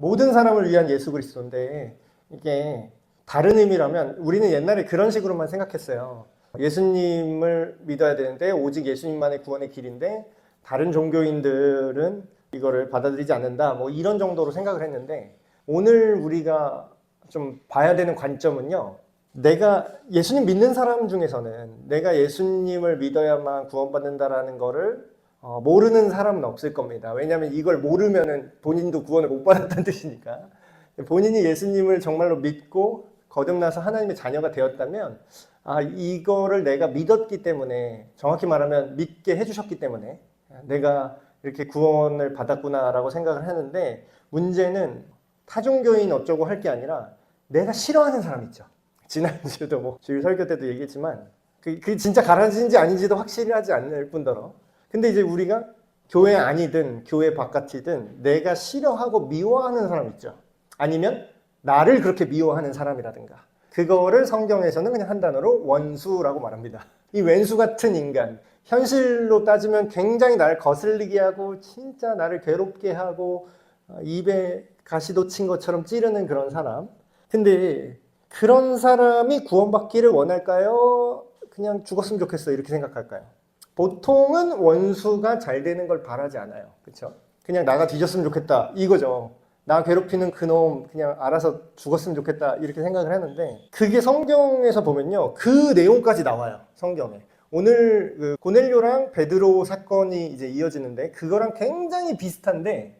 모든 사람을 위한 예수 그리스도인데 이게 다른 의미라면 우리는 옛날에 그런 식으로만 생각했어요. 예수님을 믿어야 되는데 오직 예수님만의 구원의 길인데 다른 종교인들은 이거를 받아들이지 않는다. 뭐 이런 정도로 생각을 했는데 오늘 우리가 좀 봐야 되는 관점은요. 내가 예수님 믿는 사람 중에서는 내가 예수님을 믿어야만 구원받는다라는 거를 모르는 사람은 없을 겁니다. 왜냐하면 이걸 모르면은 본인도 구원을 못 받았다는 뜻이니까. 본인이 예수님을 정말로 믿고 거듭나서 하나님의 자녀가 되었다면 이거를 내가 믿었기 때문에 정확히 말하면 믿게 해주셨기 때문에 내가 이렇게 구원을 받았구나라고 생각을 하는데 문제는 타종교인 어쩌고 할 게 아니라 내가 싫어하는 사람 있죠. 지난주도 뭐 주일 설교 때도 얘기했지만 그 진짜 가라지인지 아닌지도 확실하지 않을 뿐더러 근데 이제 우리가 교회 안이든 교회 바깥이든 내가 싫어하고 미워하는 사람 있죠. 아니면 나를 그렇게 미워하는 사람이라든가 그거를 성경에서는 그냥 한 단어로 원수라고 말합니다. 이 왼수 같은 인간 현실로 따지면 굉장히 나를 거슬리게 하고 진짜 나를 괴롭게 하고 입에 가시도 친 것처럼 찌르는 그런 사람. 근데 그런 사람이 구원받기를 원할까요? 그냥 죽었으면 좋겠어 이렇게 생각할까요? 보통은 원수가 잘 되는 걸 바라지 않아요. 그렇죠? 그냥 나가 뒤졌으면 좋겠다 이거죠. 나 괴롭히는 그놈 그냥 알아서 죽었으면 좋겠다 이렇게 생각을 하는데 그게 성경에서 보면요. 그 내용까지 나와요. 성경에. 오늘 그 고넬료랑 베드로 사건이 이제 이어지는데 그거랑 굉장히 비슷한데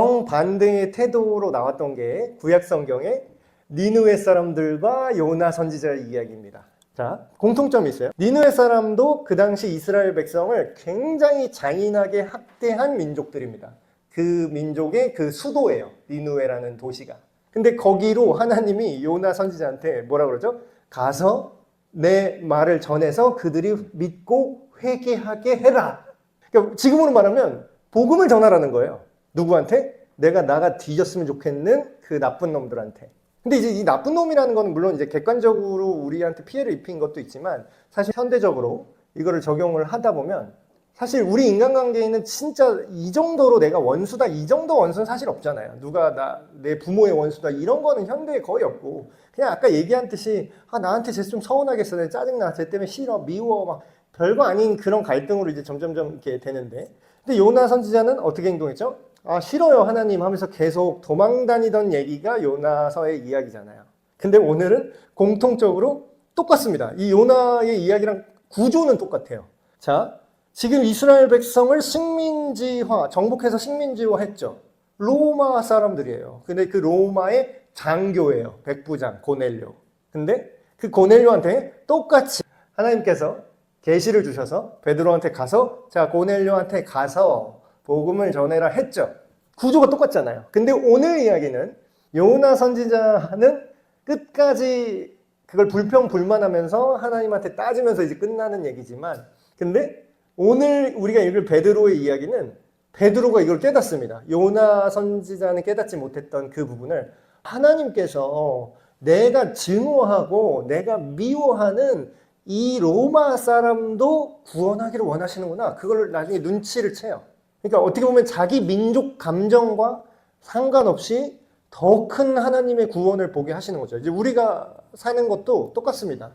정반대의 태도로 나왔던 게 구약 성경에 니느웨 사람들과 요나 선지자의 이야기입니다. 자, 공통점이 있어요. 니느웨 사람도 그 당시 이스라엘 백성을 굉장히 잔인하게 학대한 민족들입니다. 그 민족의 그 수도예요. 니느웨라는 도시가. 근데 거기로 하나님이 요나 선지자한테 뭐라 그러죠? 가서 내 말을 전해서 그들이 믿고 회개하게 해라. 그러니까 지금으로 말하면 복음을 전하라는 거예요. 누구한테? 내가 나가 뒤졌으면 좋겠는 그 나쁜 놈들한테. 근데 이제 이 나쁜 놈이라는 거는 물론 이제 객관적으로 우리한테 피해를 입힌 것도 있지만 사실 현대적으로 이거를 적용을 하다 보면 사실 우리 인간관계에는 진짜 이 정도로 내가 원수다 이 정도 원수는 사실 없잖아요. 누가 내 부모의 원수다 이런 거는 현대에 거의 없고 그냥 아까 얘기한 듯이 나한테 쟤 좀 서운하겠어. 내 짜증나. 쟤 때문에 싫어. 미워. 막 별거 아닌 그런 갈등으로 이제 점점점 이렇게 되는데 근데 요나 선지자는 어떻게 행동했죠? 싫어요 하나님 하면서 계속 도망다니던 얘기가 요나서의 이야기잖아요. 근데 오늘은 공통적으로 똑같습니다. 이 요나의 이야기랑 구조는 똑같아요. 자, 지금 이스라엘 백성을 식민지화, 정복해서 식민지화 했죠. 로마 사람들이에요. 근데 그 로마의 장교예요. 백부장 고넬료. 근데 그 고넬료한테 똑같이 하나님께서 계시를 주셔서 베드로한테 가서 자 고넬료한테 가서 복음을 전해라 했죠. 구조가 똑같잖아요. 근데 오늘 이야기는 요나 선지자는 끝까지 그걸 불평불만하면서 하나님한테 따지면서 이제 끝나는 얘기지만 근데 오늘 우리가 읽을 베드로의 이야기는 베드로가 이걸 깨닫습니다. 요나 선지자는 깨닫지 못했던 그 부분을 하나님께서 내가 증오하고 내가 미워하는 이 로마 사람도 구원하기를 원하시는구나. 그걸 나중에 눈치를 채요. 그러니까 어떻게 보면 자기 민족 감정과 상관없이 더 큰 하나님의 구원을 보게 하시는 거죠. 이제 우리가 사는 것도 똑같습니다.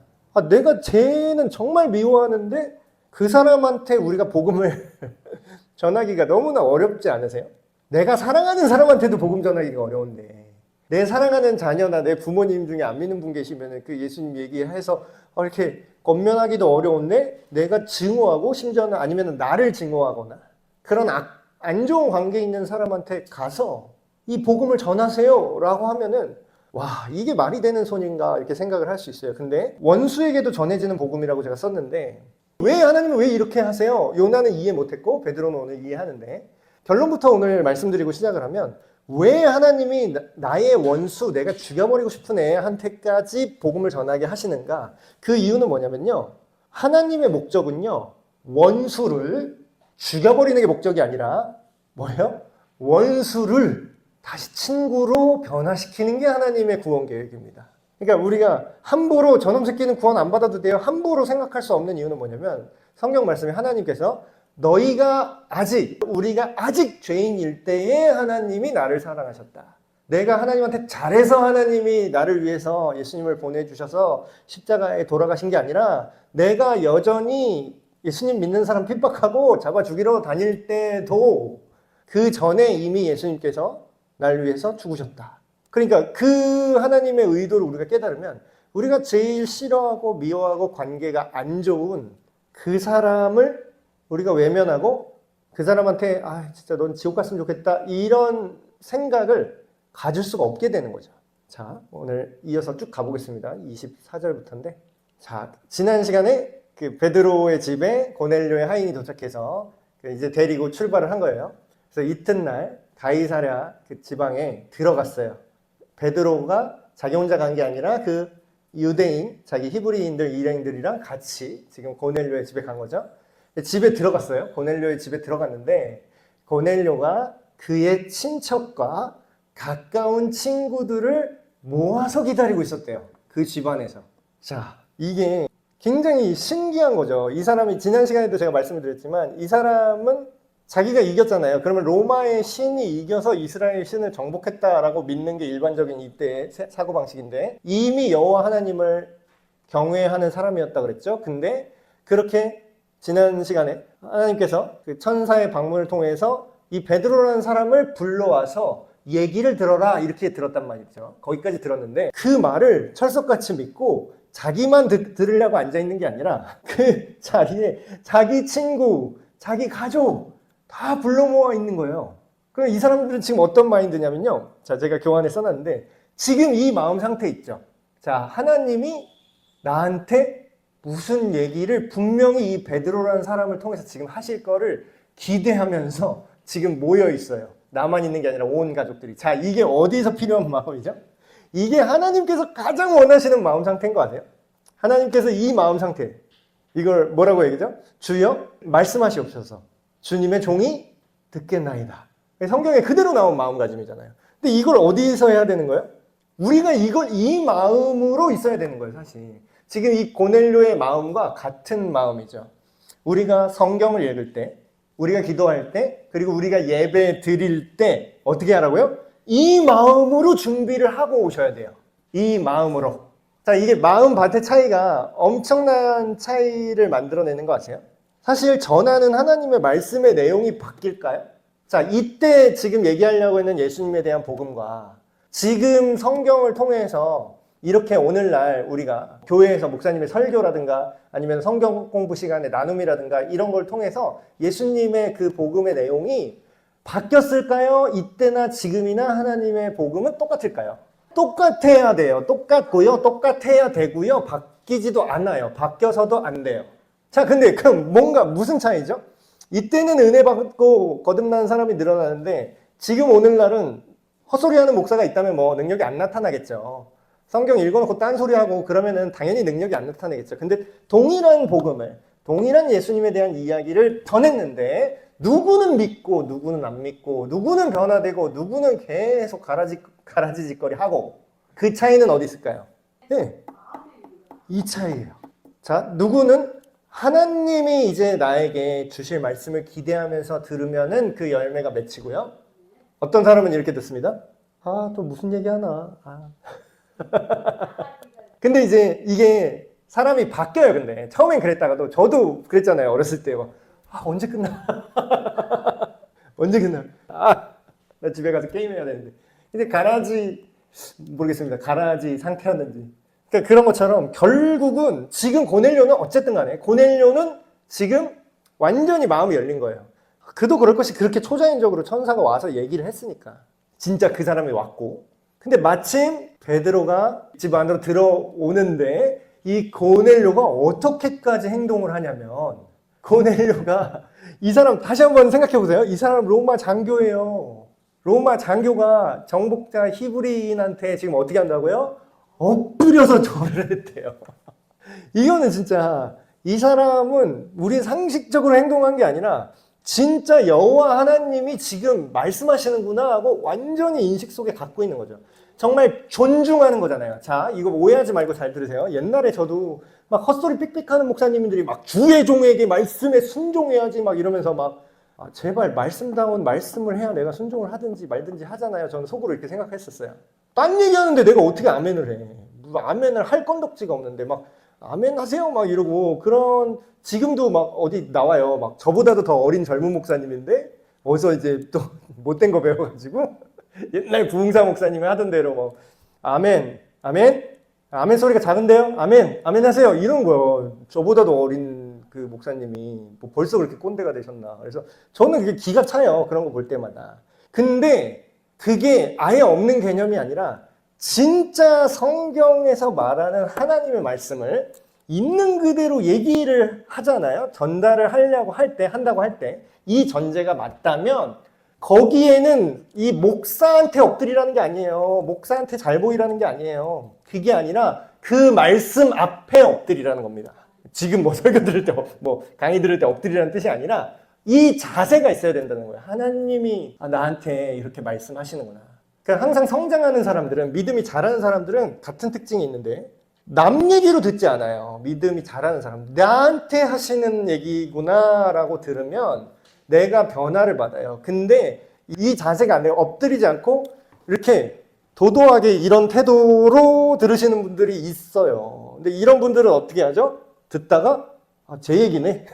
내가 쟤는 정말 미워하는데 그 사람한테 우리가 복음을 전하기가 너무나 어렵지 않으세요? 내가 사랑하는 사람한테도 복음 전하기가 어려운데 내 사랑하는 자녀나 내 부모님 중에 안 믿는 분 계시면 그 예수님 얘기해서 이렇게 권면하기도 어려운데 내가 증오하고 심지어는 아니면 나를 증오하거나 그런 안 좋은 관계에 있는 사람한테 가서 이 복음을 전하세요 라고 하면은 와 이게 말이 되는 소린가 이렇게 생각을 할 수 있어요. 근데 원수에게도 전해지는 복음이라고 제가 썼는데 왜 하나님은 왜 이렇게 하세요? 요나는 이해 못했고 베드로는 오늘 이해하는데 결론부터 오늘 말씀드리고 시작을 하면 왜 하나님이 나의 원수 내가 죽여버리고 싶은 애한테까지 복음을 전하게 하시는가? 그 이유는 뭐냐면요. 하나님의 목적은요. 원수를 죽여버리는 게 목적이 아니라 뭐예요? 원수를 다시 친구로 변화시키는 게 하나님의 구원 계획입니다. 그러니까 우리가 함부로 저놈 새끼는 구원 안 받아도 돼요. 함부로 생각할 수 없는 이유는 뭐냐면 성경 말씀에 하나님께서 우리가 아직 죄인일 때에 하나님이 나를 사랑하셨다. 내가 하나님한테 잘해서 하나님이 나를 위해서 예수님을 보내주셔서 십자가에 돌아가신 게 아니라 내가 여전히 예수님 믿는 사람 핍박하고 잡아 죽이러 다닐 때도 그 전에 이미 예수님께서 나를 위해서 죽으셨다. 그러니까 그 하나님의 의도를 우리가 깨달으면 우리가 제일 싫어하고 미워하고 관계가 안 좋은 그 사람을 우리가 외면하고 그 사람한테 진짜 넌 지옥 갔으면 좋겠다 이런 생각을 가질 수가 없게 되는 거죠. 자, 오늘 이어서 쭉 가보겠습니다. 24절부터인데, 자, 지난 시간에 그 베드로의 집에 고넬료의 하인이 도착해서 이제 데리고 출발을 한 거예요. 그래서 이튿날 가이사랴 그 지방에 들어갔어요. 베드로가 자기 혼자 간 게 아니라 그 유대인, 자기 히브리인들, 일행들이랑 같이 지금 고넬료의 집에 간 거죠. 집에 들어갔어요. 고넬료의 집에 들어갔는데 고넬료가 그의 친척과 가까운 친구들을 모아서 기다리고 있었대요. 그 집안에서. 자, 이게 굉장히 신기한 거죠. 이 사람이 지난 시간에도 제가 말씀을 드렸지만 이 사람은 자기가 이겼잖아요. 그러면 로마의 신이 이겨서 이스라엘 신을 정복했다라고 믿는 게 일반적인 이때의 사고방식인데 이미 여호와 하나님을 경외하는 사람이었다 그랬죠. 근데 그렇게 지난 시간에 하나님께서 그 천사의 방문을 통해서 이 베드로라는 사람을 불러와서 얘기를 들어라 이렇게 들었단 말이죠. 거기까지 들었는데 그 말을 철석같이 믿고 자기만 들으려고 앉아있는 게 아니라 그 자리에 자기 친구, 자기 가족 다 불러 모아 있는 거예요. 그럼 이 사람들은 지금 어떤 마인드냐면요. 자, 제가 교환에 써놨는데 지금 이 마음 상태 있죠. 자, 하나님이 나한테 무슨 얘기를 분명히 이 베드로라는 사람을 통해서 지금 하실 거를 기대하면서 지금 모여 있어요. 나만 있는 게 아니라 온 가족들이. 자, 이게 어디서 필요한 마음이죠? 이게 하나님께서 가장 원하시는 마음 상태인 거 아세요? 하나님께서 이 마음 상태, 이걸 뭐라고 얘기죠? 주여 말씀하시옵소서. 주님의 종이 듣겠나이다. 성경에 그대로 나온 마음가짐이잖아요. 근데 이걸 어디서 해야 되는 거예요? 우리가 이 마음으로 있어야 되는 거예요, 사실. 지금 이 고넬료의 마음과 같은 마음이죠. 우리가 성경을 읽을 때, 우리가 기도할 때, 그리고 우리가 예배 드릴 때 어떻게 하라고요? 이 마음으로 준비를 하고 오셔야 돼요. 이 마음으로. 자, 이게 마음밭의 차이가 엄청난 차이를 만들어내는 거 아세요? 사실 전하는 하나님의 말씀의 내용이 바뀔까요? 자, 이때 지금 얘기하려고 했는 예수님에 대한 복음과 지금 성경을 통해서 이렇게 오늘날 우리가 교회에서 목사님의 설교라든가 아니면 성경 공부 시간의 나눔이라든가 이런 걸 통해서 예수님의 그 복음의 내용이 바뀌었을까요? 이때나 지금이나 하나님의 복음은 똑같을까요? 똑같아야 돼요. 똑같고요. 똑같아야 되고요. 바뀌지도 않아요. 바뀌어서도 안 돼요. 자, 근데 그럼 뭔가 무슨 차이죠? 이때는 은혜 받고 거듭난 사람이 늘어나는데 지금 오늘날은 헛소리하는 목사가 있다면 뭐 능력이 안 나타나겠죠. 성경 읽어놓고 딴소리하고 그러면은 당연히 능력이 안 나타나겠죠. 근데 동일한 복음을, 동일한 예수님에 대한 이야기를 전했는데 누구는 믿고 누구는 안 믿고 누구는 변화되고 누구는 계속 가라지짓거리 하고 그 차이는 어디 있을까요? 네, 이 차이예요. 자, 누구는 하나님이 이제 나에게 주실 말씀을 기대하면서 들으면은 그 열매가 맺히고요. 어떤 사람은 이렇게 듣습니다. 또 무슨 얘기 하나. 근데 이제 이게 사람이 바뀌어요. 근데 처음엔 그랬다가도 저도 그랬잖아요. 어렸을 때 막 언제 끝나? 언제 끝나? 나 집에 가서 게임해야 되는데. 근데 모르겠습니다. 가라지 상태였는지. 그러니까 그런 것처럼 결국은 지금 고넬료는 어쨌든 간에 고넬료는 지금 완전히 마음이 열린 거예요. 그도 그럴 것이 그렇게 초자연적으로 천사가 와서 얘기를 했으니까. 진짜 그 사람이 왔고. 근데 마침 베드로가 집 안으로 들어오는데 이 고넬료가 어떻게까지 행동을 하냐면 고넬료가 이 사람 다시 한번 생각해 보세요. 이 사람 로마 장교예요. 로마 장교가 정복자 히브리인한테 지금 어떻게 한다고요? 엎드려서 절을 했대요. 이거는 진짜 이 사람은 우리 상식적으로 행동한 게 아니라 진짜 여호와 하나님이 지금 말씀하시는구나 하고 완전히 인식 속에 갖고 있는 거죠. 정말 존중하는 거잖아요. 자, 이거 오해하지 말고 잘 들으세요. 옛날에 저도 막 헛소리 삑삑하는 목사님들이 막 주의 종에게 말씀에 순종해야지 막 이러면서 막 제발 말씀다운 말씀을 해야 내가 순종을 하든지 말든지 하잖아요. 저는 속으로 이렇게 생각했었어요. 딴 얘기하는데 내가 어떻게 아멘을 해. 아멘을 할 건덕지가 없는데 막 아멘 하세요 막 이러고 그런 지금도 막 어디 나와요. 막 저보다도 더 어린 젊은 목사님인데 어디서 이제 또 못된 거 배워가지고 옛날 부흥사 목사님이 하던 대로 뭐 아멘 아멘 아멘 소리가 작은데요? 아멘 아멘 하세요 이런 거요. 저보다도 어린 그 목사님이 뭐 벌써 그렇게 꼰대가 되셨나. 그래서 저는 그게 기가 차요. 그런 거 볼 때마다. 근데 그게 아예 없는 개념이 아니라 진짜 성경에서 말하는 하나님의 말씀을 있는 그대로 얘기를 하잖아요. 전달을 하려고 할 때, 한다고 할 때, 이 전제가 맞다면 거기에는 이 목사한테 엎드리라는 게 아니에요. 목사한테 잘 보이라는 게 아니에요. 그게 아니라 그 말씀 앞에 엎드리라는 겁니다. 지금 뭐 설교 들을 때, 뭐 강의 들을 때 엎드리라는 뜻이 아니라 이 자세가 있어야 된다는 거예요. 하나님이 나한테 이렇게 말씀하시는구나. 그러니까 항상 성장하는 사람들은, 믿음이 잘하는 사람들은 같은 특징이 있는데 남 얘기로 듣지 않아요. 믿음이 잘하는 사람. 나한테 하시는 얘기구나 라고 들으면 내가 변화를 받아요. 근데 이 자세가 안 돼요. 엎드리지 않고 이렇게 도도하게 이런 태도로 들으시는 분들이 있어요. 근데 이런 분들은 어떻게 하죠? 듣다가 제 얘기네.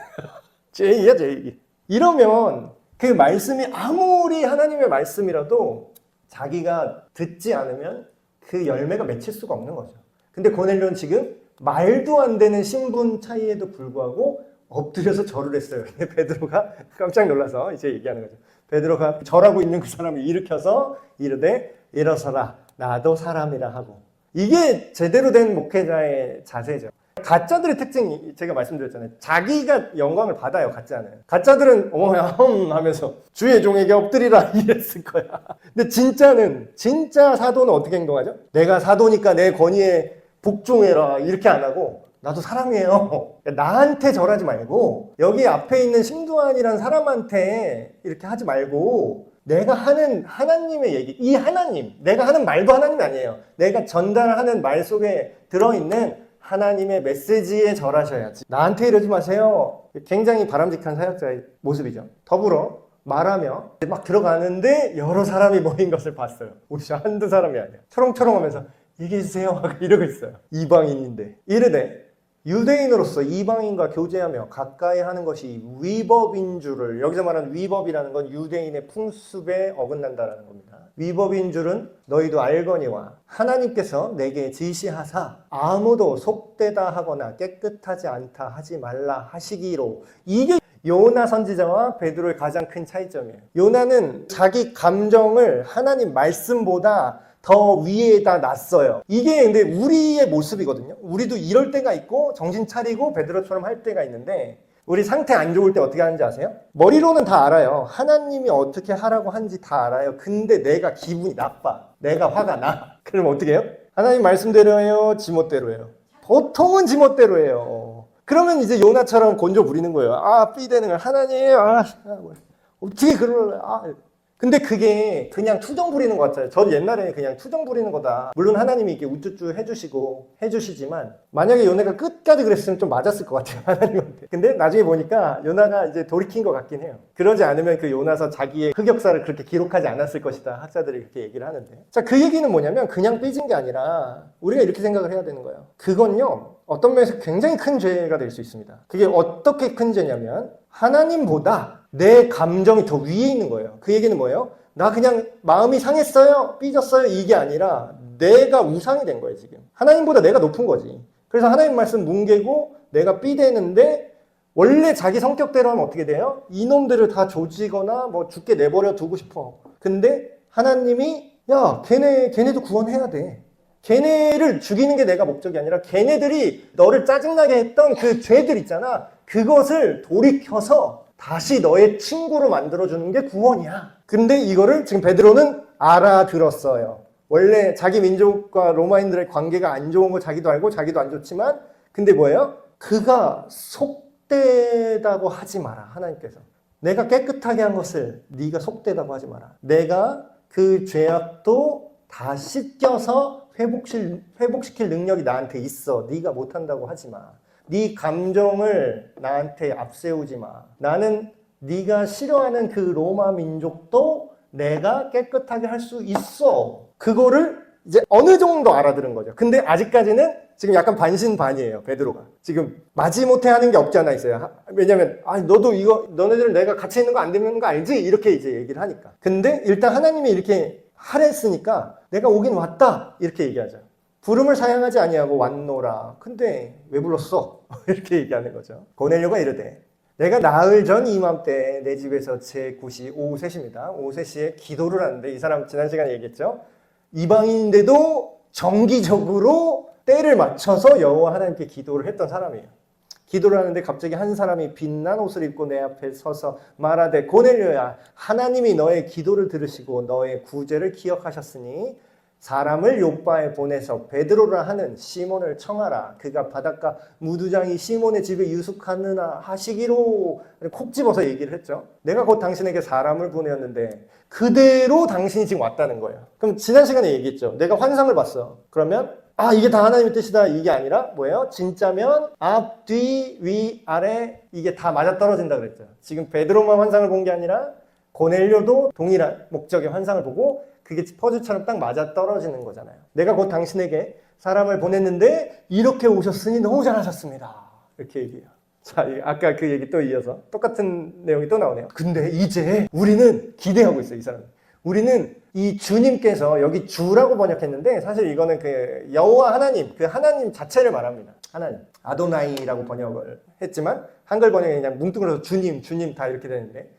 제 얘기야, 제 얘기. 이러면 그 말씀이 아무리 하나님의 말씀이라도 자기가 듣지 않으면 그 열매가 맺힐 수가 없는 거죠. 근데 고넬료는 지금 말도 안 되는 신분 차이에도 불구하고 엎드려서 절을 했어요. 근데 베드로가 깜짝 놀라서 이제 얘기하는 거죠. 베드로가 절하고 있는 그 사람을 일으켜서 이르되 일어서라 나도 사람이라 하고. 이게 제대로 된 목회자의 자세죠. 가짜들의 특징이 제가 말씀드렸잖아요. 자기가 영광을 받아요. 가짜는. 가짜들은 어머야 하면서 주의 종에게 엎드리라 이랬을 거야. 근데 진짜 사도는 어떻게 행동하죠? 내가 사도니까 내 권위에 복종해라 이렇게 안 하고 나도 사람이에요. 나한테 절하지 말고 여기 앞에 있는 심두환이라는 사람한테 이렇게 하지 말고 내가 하는 하나님의 얘기, 이 하나님, 내가 하는 말도 하나님이 아니에요. 내가 전달하는 말 속에 들어있는 하나님의 메시지에 절하셔야지. 나한테 이러지 마세요. 굉장히 바람직한 사역자의 모습이죠. 더불어 말하며 막 들어가는데 여러 사람이 모인 것을 봤어요. 우리 한두 사람이 아니야. 초롱초롱하면서 얘기해주세요 이러고 있어요. 이방인인데. 이르되 유대인으로서 이방인과 교제하며 가까이 하는 것이 위법인 줄을, 여기서 말하는 위법이라는 건 유대인의 풍습에 어긋난다는 겁니다. 위법인 줄은 너희도 알거니와 하나님께서 내게 지시하사 아무도 속되다 하거나 깨끗하지 않다 하지 말라 하시기로. 이게 요나 선지자와 베드로의 가장 큰 차이점이에요. 요나는 자기 감정을 하나님 말씀보다 더 위에다 놨어요. 이게 근데 우리의 모습이거든요. 우리도 이럴 때가 있고 정신 차리고 베드로처럼 할 때가 있는데 우리 상태 안 좋을 때 어떻게 하는지 아세요? 머리로는 다 알아요. 하나님이 어떻게 하라고 하는지 다 알아요. 근데 내가 기분이 나빠. 내가 화가 나. 그럼 어떻게 해요? 하나님 말씀대로 해요? 지멋대로 해요? 보통은 지멋대로 해요. 그러면 이제 요나처럼 곤조 부리는 거예요. 삐대는 걸 하나님 어떻게 그러래. 근데 그게 그냥 투정 부리는 것 같아요. 전 옛날에 그냥 투정 부리는 거다. 물론 하나님이 이렇게 우쭈쭈 해주시지만 만약에 요나가 끝까지 그랬으면 좀 맞았을 것 같아요. 하나님한테. 근데 나중에 보니까 요나가 이제 돌이킨 것 같긴 해요. 그러지 않으면 그 요나서 자기의 흑역사를 그렇게 기록하지 않았을 것이다. 학자들이 그렇게 얘기를 하는데. 자, 그 얘기는 뭐냐면 그냥 삐진 게 아니라 우리가 이렇게 생각을 해야 되는 거예요. 그건요. 어떤 면에서 굉장히 큰 죄가 될 수 있습니다. 그게 어떻게 큰 죄냐면 하나님보다 내 감정이 더 위에 있는 거예요. 그 얘기는 뭐예요? 나 그냥 마음이 상했어요, 삐졌어요 이게 아니라 내가 우상이 된 거예요. 지금 하나님보다 내가 높은 거지. 그래서 하나님 말씀 뭉개고 내가 삐대는데 원래 자기 성격대로 하면 어떻게 돼요? 이놈들을 다 조지거나 뭐 죽게 내버려 두고 싶어. 근데 하나님이 야 걔네도 구원해야 돼. 걔네를 죽이는 게 내가 목적이 아니라 걔네들이 너를 짜증나게 했던 그 죄들 있잖아. 그것을 돌이켜서 다시 너의 친구로 만들어주는 게 구원이야. 근데 이거를 지금 베드로는 알아들었어요. 원래 자기 민족과 로마인들의 관계가 안 좋은 거 자기도 알고 자기도 안 좋지만 근데 뭐예요? 그가 속되다고 하지 마라. 하나님께서. 내가 깨끗하게 한 것을 네가 속되다고 하지 마라. 내가 그 죄악도 다 씻겨서 회복시킬 능력이 나한테 있어. 네가 못한다고 하지 마. 네 감정을 나한테 앞세우지 마. 나는 네가 싫어하는 그 로마 민족도 내가 깨끗하게 할 수 있어. 그거를 이제 어느 정도 알아들은 거죠. 근데 아직까지는 지금 약간 반신반의예요, 베드로가. 지금 마지못해 하는 게 없지 않아 있어요. 왜냐면 너도 이거 너네들 내가 같이 있는 거 안 되는 거 알지? 이렇게 이제 얘기를 하니까. 근데 일단 하나님이 이렇게 하랬으니까 내가 오긴 왔다 이렇게 얘기하죠. 부름을 사양하지 아니하고 왔노라. 근데 왜 불렀어? 이렇게 얘기하는 거죠. 고넬료가 이르되 내가 나흘 전 이맘때 내 집에서 제9시 오후 3시입니다. 오후 3시에 기도를 하는데 이 사람 지난 시간에 얘기했죠. 이방인인데도 정기적으로 때를 맞춰서 여호와 하나님께 기도를 했던 사람이에요. 기도를 하는데 갑자기 한 사람이 빛난 옷을 입고 내 앞에 서서 말하되 고넬료야 하나님이 너의 기도를 들으시고 너의 구제를 기억하셨으니 사람을 요바에 보내서 베드로라 하는 시몬을 청하라. 그가 바닷가 무두장이 시몬의 집에 유숙하느나 하시기로 콕 집어서 얘기를 했죠. 내가 곧 당신에게 사람을 보내었는데 그대로 당신이 지금 왔다는 거예요. 그럼 지난 시간에 얘기했죠. 내가 환상을 봤어. 그러면 이게 다 하나님의 뜻이다 이게 아니라 뭐예요? 진짜면 앞, 뒤, 위, 아래 이게 다 맞아떨어진다 그랬죠. 지금 베드로만 환상을 본 게 아니라 고넬료도 동일한 목적의 환상을 보고 그게 퍼즐처럼 딱 맞아떨어지는 거잖아요. 내가 곧 당신에게 사람을 보냈는데 이렇게 오셨으니 너무 잘하셨습니다. 이렇게 얘기해요. 자, 아까 그 얘기 또 이어서 똑같은 내용이 또 나오네요. 근데 이제 우리는 기대하고 있어요, 이 사람. 우리는 이 주님께서 여기 주라고 번역했는데 사실 이거는 그 여호와 하나님, 그 하나님 자체를 말합니다. 하나님, 아도나이라고 번역을 했지만 한글 번역이 그냥 뭉뚱그려서 주님 다 이렇게 되는데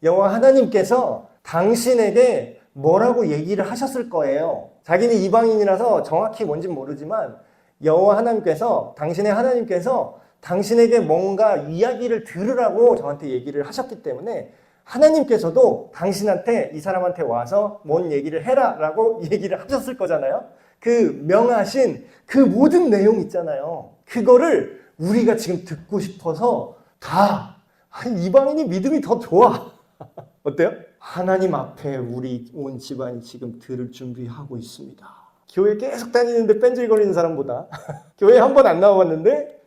여호와 하나님께서 당신에게 뭐라고 얘기를 하셨을 거예요. 자기는 이방인이라서 정확히 뭔진 모르지만 여호와 하나님께서 당신의 하나님께서 당신에게 뭔가 이야기를 들으라고 저한테 얘기를 하셨기 때문에 하나님께서도 당신한테 이 사람한테 와서 뭔 얘기를 해라 라고 얘기를 하셨을 거잖아요. 그 명하신 그 모든 내용 있잖아요. 그거를 우리가 지금 듣고 싶어서 이방인이 믿음이 더 좋아. 어때요? 하나님 앞에 우리 온 집안이 지금 들을 준비하고 있습니다. 교회 계속 다니는데 뺀질거리는 사람보다 교회 한 번 안 나와봤는데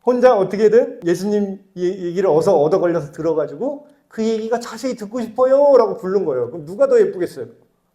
혼자 어떻게든 예수님 얘기를 얻어 걸려서 들어가지고 그 얘기가 자세히 듣고 싶어요 라고 부른 거예요. 그럼 누가 더 예쁘겠어요?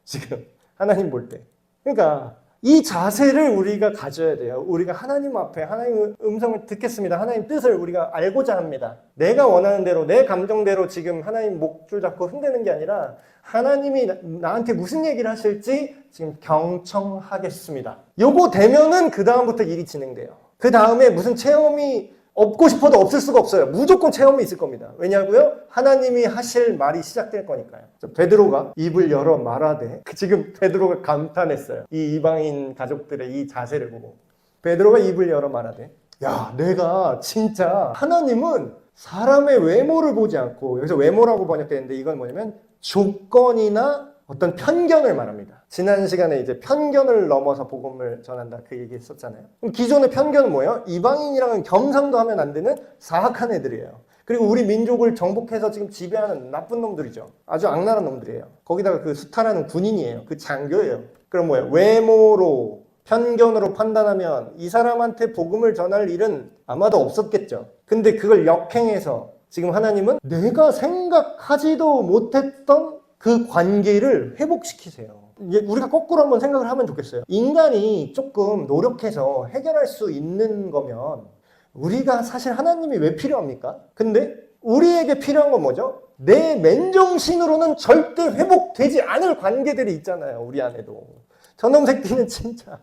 지금 하나님 볼 때. 그러니까 이 자세를 우리가 가져야 돼요. 우리가 하나님 앞에 하나님의 음성을 듣겠습니다. 하나님 뜻을 우리가 알고자 합니다. 내가 원하는 대로 내 감정대로 지금 하나님 목줄 잡고 흔드는 게 아니라 하나님이 나한테 무슨 얘기를 하실지 지금 경청하겠습니다. 요거 되면은 그 다음부터 일이 진행돼요. 그 다음에 무슨 체험이 없고 싶어도 없을 수가 없어요. 무조건 체험이 있을 겁니다. 왜냐고요? 하나님이 하실 말이 시작될 거니까요. 베드로가 입을 열어 말하되 지금 베드로가 감탄했어요. 이 이방인 가족들의 이 자세를 보고 베드로가 입을 열어 말하되 내가 진짜 하나님은 사람의 외모를 보지 않고 여기서 외모라고 번역되는데 이건 뭐냐면 조건이나 어떤 편견을 말합니다. 지난 시간에 이제 편견을 넘어서 복음을 전한다 그 얘기 했었잖아요. 그럼 기존의 편견은 뭐예요? 이방인이랑은 겸상도 하면 안 되는 사악한 애들이에요. 그리고 우리 민족을 정복해서 지금 지배하는 나쁜 놈들이죠. 아주 악랄한 놈들이에요. 거기다가 그 수타라는 군인이에요. 그 장교예요. 그럼 뭐예요? 외모로 편견으로 판단하면 이 사람한테 복음을 전할 일은 아마도 없었겠죠. 근데 그걸 역행해서 지금 하나님은 내가 생각하지도 못했던 그 관계를 회복시키세요. 이제 우리가 거꾸로 한번 생각을 하면 좋겠어요. 인간이 조금 노력해서 해결할 수 있는 거면 우리가 사실 하나님이 왜 필요합니까? 근데 우리에게 필요한 건 뭐죠? 내 맨정신으로는 절대 회복되지 않을 관계들이 있잖아요. 우리 안에도. 저놈 새끼는 진짜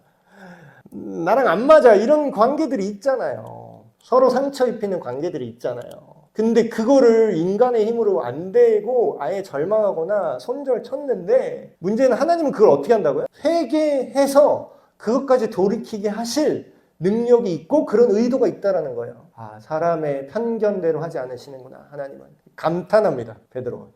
나랑 안 맞아 이런 관계들이 있잖아요. 서로 상처 입히는 관계들이 있잖아요. 근데 그거를 인간의 힘으로 안 되고 아예 절망하거나 손절 쳤는데 문제는 하나님은 그걸 어떻게 한다고요? 회개해서 그것까지 돌이키게 하실 능력이 있고 그런 의도가 있다라는 거예요. 사람의 편견대로 하지 않으시는구나 하나님은. 감탄합니다. 베드로가.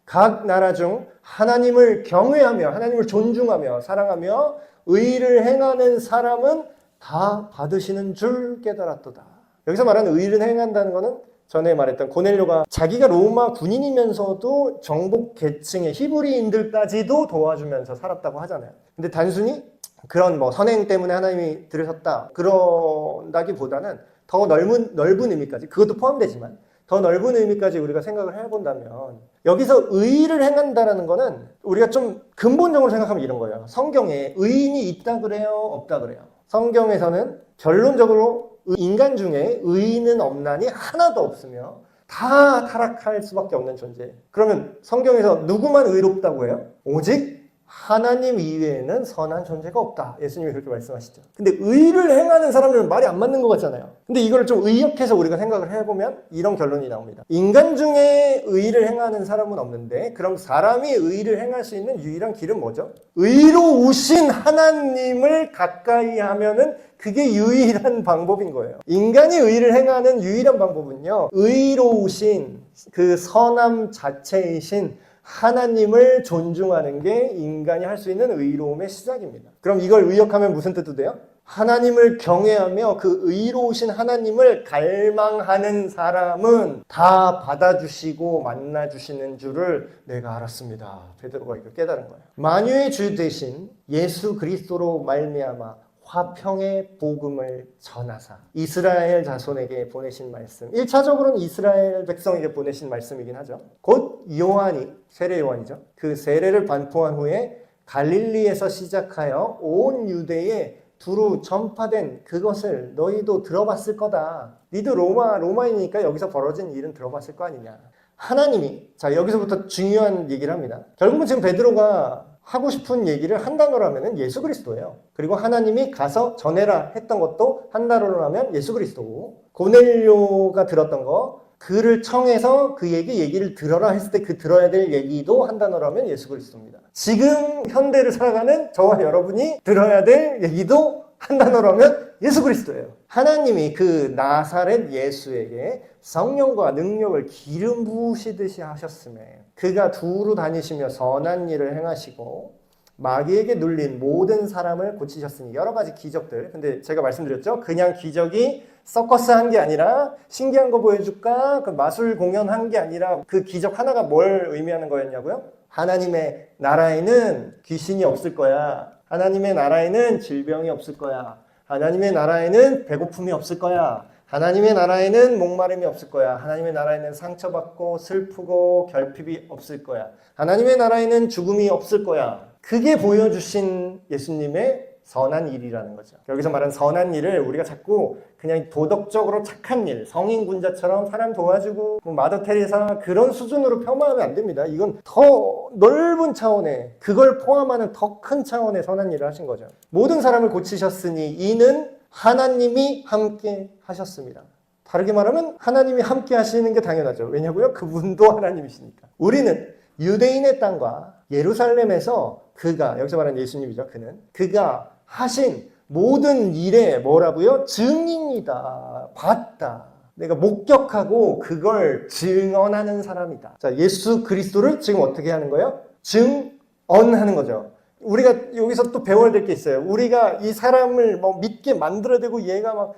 각 나라 중 하나님을 경외하며 하나님을 존중하며 사랑하며 의를 행하는 사람은 다 받으시는 줄 깨달았도다. 여기서 말하는 의를 행한다는 거는 전에 말했던 고넬료가 자기가 로마 군인이면서도 정복 계층의 히브리인들까지도 도와주면서 살았다고 하잖아요. 근데 단순히 그런 선행 때문에 하나님이 들으셨다 그런다기보다는 더 넓은 의미까지 그것도 포함되지만 더 넓은 의미까지 우리가 생각을 해본다면 여기서 의를 행한다라는 거는 우리가 좀 근본적으로 생각하면 이런 거예요. 성경에 의인이 있다 그래요? 없다 그래요? 성경에서는 결론적으로 인간 중에 의인은 없나니 하나도 없으며 다 타락할 수밖에 없는 존재. 그러면 성경에서 누구만 의롭다고 해요? 오직 하나님 이외에는 선한 존재가 없다. 예수님이 그렇게 말씀하시죠. 근데 의를 행하는 사람들은 말이 안 맞는 것 같잖아요. 근데 이걸 좀 의역해서 우리가 생각을 해보면 이런 결론이 나옵니다. 인간 중에 의를 행하는 사람은 없는데 그럼 사람이 의를 행할 수 있는 유일한 길은 뭐죠? 의로우신 하나님을 가까이 하면은 그게 유일한 방법인 거예요. 인간이 의를 행하는 유일한 방법은요, 의로우신 그 선함 자체이신 하나님을 존중하는 게 인간이 할 수 있는 의로움의 시작입니다. 그럼 이걸 의역하면 무슨 뜻도 돼요? 하나님을 경외하며 그 의로우신 하나님을 갈망하는 사람은 다 받아주시고 만나주시는 줄을 내가 알았습니다. 베드로가 이걸 깨달은 거예요. 만유의 주 되신 예수 그리스도로 말미암아 화평의 복음을 전하사 이스라엘 자손에게 보내신 말씀, 1차적으로는 이스라엘 백성에게 보내신 말씀이긴 하죠. 곧 요한이, 세례 요한이죠. 그 세례를 반포한 후에 갈릴리에서 시작하여 온 유대에 두루 전파된 그것을 너희도 들어봤을 거다. 니도 로마인이니까 여기서 벌어진 일은 들어봤을 거 아니냐. 하나님이, 자 여기서부터 중요한 얘기를 합니다. 결국은 지금 베드로가 하고 싶은 얘기를 한 단어로 하면 예수 그리스도예요. 그리고 하나님이 가서 전해라 했던 것도 한 단어로 하면 예수 그리스도고, 고넬료가 들었던 거, 그를 청해서 그에게 얘기를 들어라 했을 때 그 들어야 될 얘기도 한 단어로 하면 예수 그리스도입니다. 지금 현대를 살아가는 저와 여러분이 들어야 될 얘기도 한 단어로 하면 예수 그리스도예요. 하나님이 그 나사렛 예수에게 성령과 능력을 기름 부으시듯이 하셨음에 그가 두루 다니시며 선한 일을 행하시고 마귀에게 눌린 모든 사람을 고치셨으니, 여러 가지 기적들. 근데 제가 말씀드렸죠. 그냥 기적이 서커스 한 게 아니라 신기한 거 보여줄까? 그 마술 공연한 게 아니라 그 기적 하나가 뭘 의미하는 거였냐고요? 하나님의 나라에는 귀신이 없을 거야. 하나님의 나라에는 질병이 없을 거야. 하나님의 나라에는 배고픔이 없을 거야. 하나님의 나라에는 목마름이 없을 거야. 하나님의 나라에는 상처받고 슬프고 결핍이 없을 거야. 하나님의 나라에는 죽음이 없을 거야. 그게 보여주신 예수님의 선한 일이라는 거죠. 여기서 말하는 선한 일을 우리가 자꾸 그냥 도덕적으로 착한 일, 성인군자처럼 사람 도와주고 마더 테레사 그런 수준으로 폄하하면 안 됩니다. 이건 더 넓은 차원의, 그걸 포함하는 더 큰 차원의 선한 일을 하신 거죠. 모든 사람을 고치셨으니 이는 하나님이 함께 하셨습니다. 다르게 말하면 하나님이 함께 하시는 게 당연하죠. 왜냐고요? 그분도 하나님이시니까. 우리는 유대인의 땅과 예루살렘에서 그가, 여기서 말하는 예수님이죠. 그가 하신 모든 일에 뭐라고요? 증인이다. 봤다. 내가 목격하고 그걸 증언하는 사람이다. 자, 예수 그리스도를 지금 어떻게 하는 거예요? 증언하는 거죠. 우리가 여기서 또 배워야 될 게 있어요. 우리가 이 사람을 뭐 믿게 만들어내고 얘가 막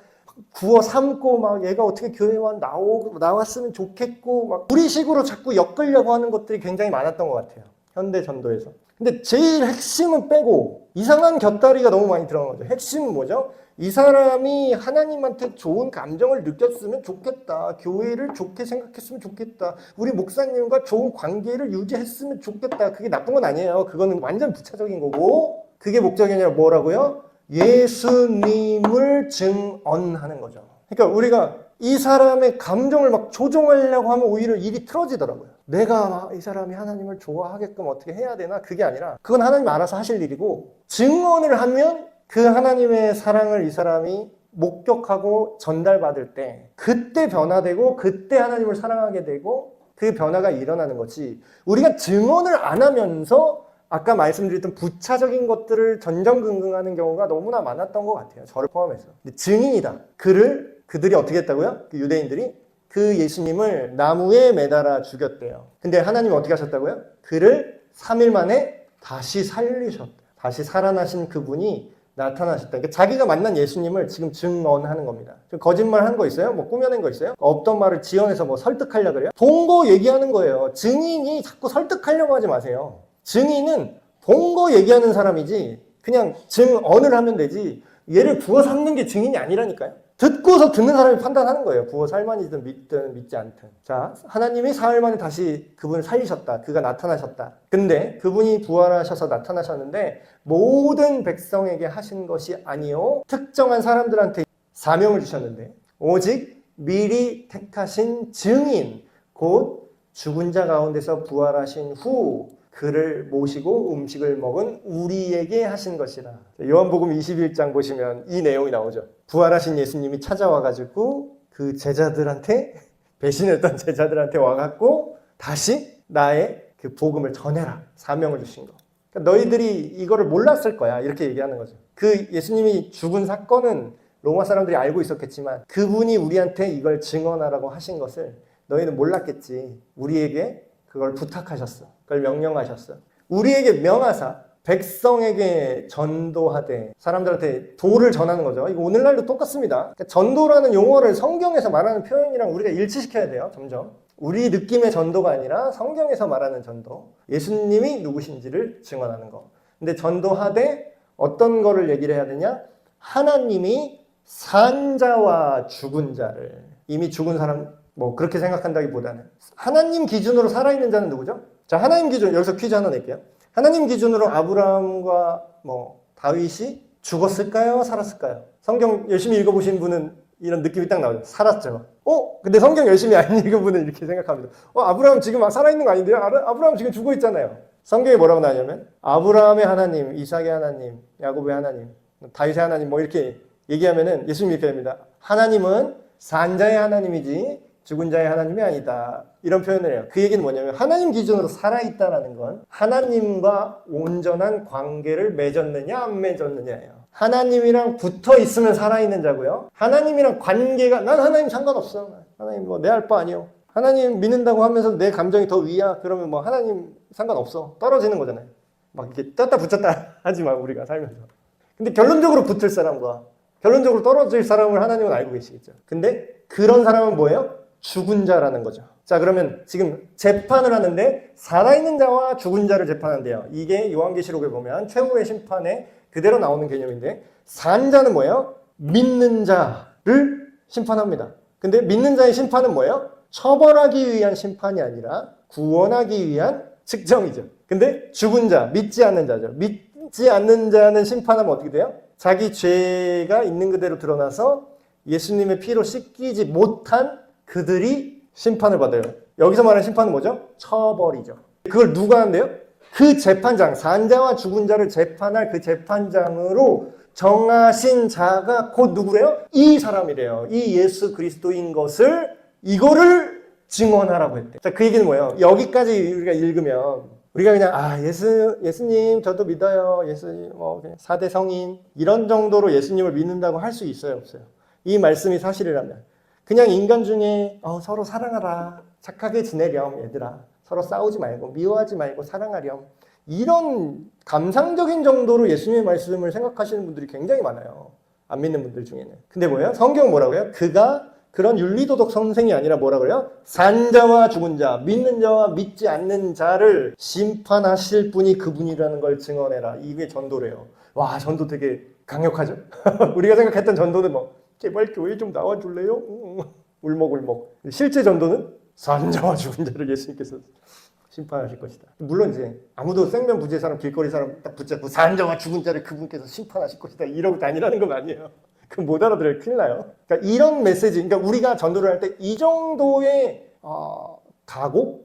구워 삼고 막 얘가 어떻게 교회와 나왔으면 좋겠고 막 우리식으로 자꾸 엮으려고 하는 것들이 굉장히 많았던 것 같아요. 현대 전도에서. 근데 제일 핵심은 빼고 이상한 곁다리가 너무 많이 들어간 거죠. 핵심은 뭐죠? 이 사람이 하나님한테 좋은 감정을 느꼈으면 좋겠다. 교회를 좋게 생각했으면 좋겠다. 우리 목사님과 좋은 관계를 유지했으면 좋겠다. 그게 나쁜 건 아니에요. 그거는 완전 부차적인 거고, 그게 목적이 아니라 뭐라고요? 예수님을 증언하는 거죠. 그러니까 우리가 이 사람의 감정을 막 조종하려고 하면 오히려 일이 틀어지더라고요. 내가 이 사람이 하나님을 좋아하게끔 어떻게 해야 되나? 그게 아니라 그건 하나님 알아서 하실 일이고, 증언을 하면 그 하나님의 사랑을 이 사람이 목격하고 전달받을 때 그때 변화되고 그때 하나님을 사랑하게 되고 그 변화가 일어나는 거지, 우리가 증언을 안 하면서 아까 말씀드렸던 부차적인 것들을 전전긍긍하는 경우가 너무나 많았던 것 같아요. 저를 포함해서. 근데 증인이다. 그들이 어떻게 했다고요? 그 유대인들이 그 예수님을 나무에 매달아 죽였대요. 근데 하나님이 어떻게 하셨다고요? 그를 3일 만에 다시 살리셨다. 다시 살아나신 그분이 나타나셨다. 그러니까 자기가 만난 예수님을 지금 증언하는 겁니다. 거짓말 한 거 있어요? 뭐 꾸며낸 거 있어요? 없던 말을 지어내서 뭐 설득하려고 그래요? 본 거 얘기하는 거예요. 증인이 자꾸 설득하려고 하지 마세요. 증인은 본 거 얘기하는 사람이지 그냥 증언을 하면 되지 얘를 부어 삼는 게 증인이 아니라니까요. 듣고서 듣는 사람이 판단하는 거예요. 부어 살만이든 믿든 믿지 않든. 자, 하나님이 사흘 만에 다시 그분을 살리셨다. 그가 나타나셨다. 근데 그분이 부활하셔서 나타나셨는데 모든 백성에게 하신 것이 아니요. 특정한 사람들한테 사명을 주셨는데 오직 미리 택하신 증인, 곧 죽은 자 가운데서 부활하신 후 그를 모시고 음식을 먹은 우리에게 하신 것이라. 요한복음 21장 보시면 이 내용이 나오죠. 부활하신 예수님이 찾아와가지고 그 제자들한테, 배신했던 제자들한테 와갖고 다시 나의 그 복음을 전해라. 사명을 주신 거. 그러니까 너희들이 이거를 몰랐을 거야. 이렇게 얘기하는 거죠. 그 예수님이 죽은 사건은 로마 사람들이 알고 있었겠지만 그분이 우리한테 이걸 증언하라고 하신 것을 너희는 몰랐겠지. 우리에게 그걸 부탁하셨어. 그걸 명령하셨어. 우리에게 명하사 백성에게 전도하되, 사람들한테 도를 전하는 거죠. 이거 오늘날도 똑같습니다. 그러니까 전도라는 용어를 성경에서 말하는 표현이랑 우리가 일치시켜야 돼요. 점점. 우리 느낌의 전도가 아니라 성경에서 말하는 전도. 예수님이 누구신지를 증언하는 거. 근데 전도하되 어떤 거를 얘기를 해야 되냐? 하나님이 산 자와 죽은 자를, 이미 죽은 사람 뭐 그렇게 생각한다기보다는 하나님 기준으로 살아있는 자는 누구죠? 자, 하나님 기준, 여기서 퀴즈 하나 낼게요. 하나님 기준으로 아브라함과 뭐 다윗이 죽었을까요? 살았을까요? 성경 열심히 읽어보신 분은 이런 느낌이 딱 나오죠. 살았죠. 근데 성경 열심히 안 읽은 분은 이렇게 생각합니다. 아브라함 지금 살아있는 거 아닌데요? 아브라함 지금 죽어 있잖아요. 성경에 뭐라고 나오냐면 아브라함의 하나님, 이삭의 하나님, 야곱의 하나님, 다윗의 하나님 뭐 이렇게 얘기하면은 예수님이 이렇게 합니다. 하나님은 산자의 하나님이지 죽은 자의 하나님이 아니다. 이런 표현을 해요. 그 얘기는 뭐냐면 하나님 기준으로 살아있다라는 건 하나님과 온전한 관계를 맺었느냐 안 맺었느냐예요. 하나님이랑 붙어 있으면 살아있는 자고요. 하나님이랑 관계가, 난 하나님 상관없어. 하나님 뭐 내 알 바 아니요. 하나님 믿는다고 하면서 내 감정이 더 위야. 그러면 뭐 하나님 상관없어. 떨어지는 거잖아요. 막 이렇게 떴다 붙였다 하지 마, 우리가 살면서. 근데 결론적으로 붙을 사람과 결론적으로 떨어질 사람을 하나님은 알고 계시겠죠. 근데 그런 사람은 뭐예요? 죽은 자라는 거죠. 자, 그러면 지금 재판을 하는데 살아있는 자와 죽은 자를 재판한대요. 이게 요한계시록에 보면 최후의 심판에 그대로 나오는 개념인데, 산 자는 뭐예요? 믿는 자를 심판합니다. 근데 믿는 자의 심판은 뭐예요? 처벌하기 위한 심판이 아니라 구원하기 위한 측정이죠. 근데 죽은 자, 믿지 않는 자죠. 믿지 않는 자는 심판하면 어떻게 돼요? 자기 죄가 있는 그대로 드러나서 예수님의 피로 씻기지 못한 그들이 심판을 받아요. 여기서 말하는 심판은 뭐죠? 처벌이죠. 그걸 누가 한대요? 그 재판장, 산자와 죽은 자를 재판할 그 재판장으로 정하신 자가 곧 누구래요? 이 사람이래요. 이 예수 그리스도인 것을, 이거를 증언하라고 했대. 자, 그 얘기는 뭐예요? 여기까지 우리가 읽으면 우리가 그냥 예수님 저도 믿어요. 예수님 뭐 그냥 4대 성인 이런 정도로 예수님을 믿는다고 할 수 있어요, 없어요? 이 말씀이 사실이라면 그냥 인간 중에 서로 사랑하라, 착하게 지내렴 얘들아, 서로 싸우지 말고 미워하지 말고 사랑하렴, 이런 감상적인 정도로 예수님의 말씀을 생각하시는 분들이 굉장히 많아요. 안 믿는 분들 중에는. 근데 뭐예요? 성경은 뭐라고요? 그가 그런 윤리도덕 선생이 아니라 뭐라 그래요? 산자와 죽은 자, 믿는 자와 믿지 않는 자를 심판하실 분이 그분이라는 걸 증언해라. 이게 전도래요. 와, 전도 되게 강력하죠? 우리가 생각했던 전도는 뭐 제발 교회 좀 나와줄래요? 울먹울먹. 실제 전도는 산자와 죽은 자를 예수님께서 심판하실 것이다. 물론 이제 아무도 생면부지의 사람, 길거리 사람 딱 붙잡고 산자와 죽은 자를 그분께서 심판하실 것이다 이러고 다니라는 건 아니에요. 그럼 못 알아들어요. 큰일 나요. 그러니까 이런 메시지, 그러니까 우리가 전도를 할 때 이 정도의 각오?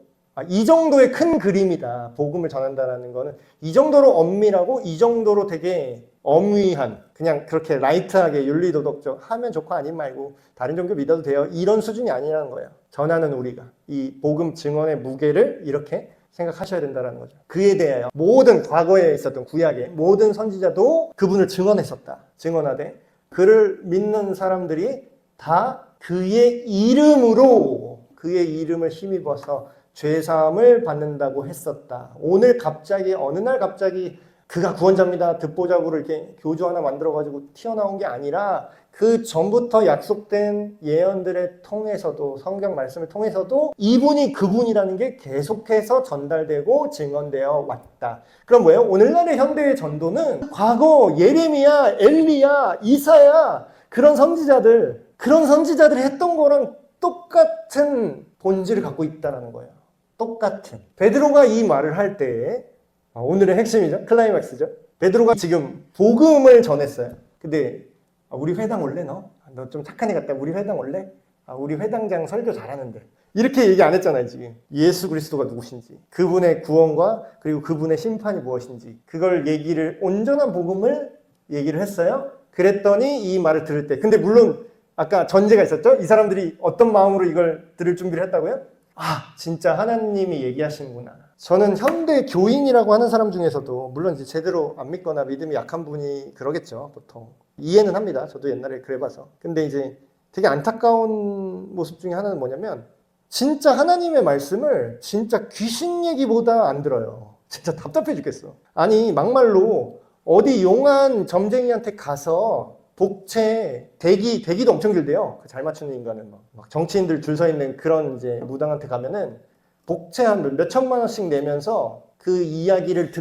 이 정도의 큰 그림이다. 복음을 전한다는 거는 이 정도로 엄밀하고 이 정도로 되게 엄위한, 그냥 그렇게 라이트하게 윤리도덕적 하면 좋고 아니면 말고 다른 종교 믿어도 돼요, 이런 수준이 아니라는 거예요. 전하는 우리가 이 복음 증언의 무게를 이렇게 생각하셔야 된다는 거죠. 그에 대하여 모든 과거에 있었던 구약의 모든 선지자도 그분을 증언했었다. 증언하되 그를 믿는 사람들이 다 그의 이름으로, 그의 이름을 힘입어서 죄사함을 받는다고 했었다. 오늘 갑자기, 어느 날 갑자기 그가 구원자입니다, 듣보잡으로 이렇게 교주 하나 만들어가지고 튀어나온 게 아니라 그 전부터 약속된 예언들을 통해서도, 성경 말씀을 통해서도 이분이 그분이라는 게 계속해서 전달되고 증언되어 왔다. 그럼 뭐예요? 오늘날의 현대의 전도는 과거 예레미야, 엘리야, 이사야, 그런 선지자들이 했던 거랑 똑같은 본질을 갖고 있다는 거예요. 똑같은. 베드로가 이 말을 할 때, 오늘의 핵심이죠. 클라이맥스죠. 베드로가 지금 복음을 전했어요. 근데 우리 회당 올래 너? 너 좀 착한 애 같다. 우리 회당 올래? 우리 회당장 설교 잘하는데. 이렇게 얘기 안 했잖아요, 지금. 예수 그리스도가 누구신지, 그분의 구원과 그리고 그분의 심판이 무엇인지, 그걸 온전한 복음을 얘기를 했어요. 그랬더니 이 말을 들을 때, 근데 물론 아까 전제가 있었죠? 이 사람들이 어떤 마음으로 이걸 들을 준비를 했다고요? 진짜 하나님이 얘기하시는구나. 저는 현대 교인이라고 하는 사람 중에서도, 물론 이제 제대로 안 믿거나 믿음이 약한 분이 그러겠죠, 보통. 이해는 합니다. 저도 옛날에 그래봐서. 근데 이제 되게 안타까운 모습 중에 하나는 뭐냐면, 진짜 하나님의 말씀을 진짜 귀신 얘기보다 안 들어요. 진짜 답답해 죽겠어. 아니, 막말로 어디 용한 점쟁이한테 가서 복채, 대기도 엄청 길대요. 잘 맞추는 인간은 막 정치인들 줄 서 있는 그런 이제 무당한테 가면은 복채 한 몇 천만 원씩 내면서 그 이야기를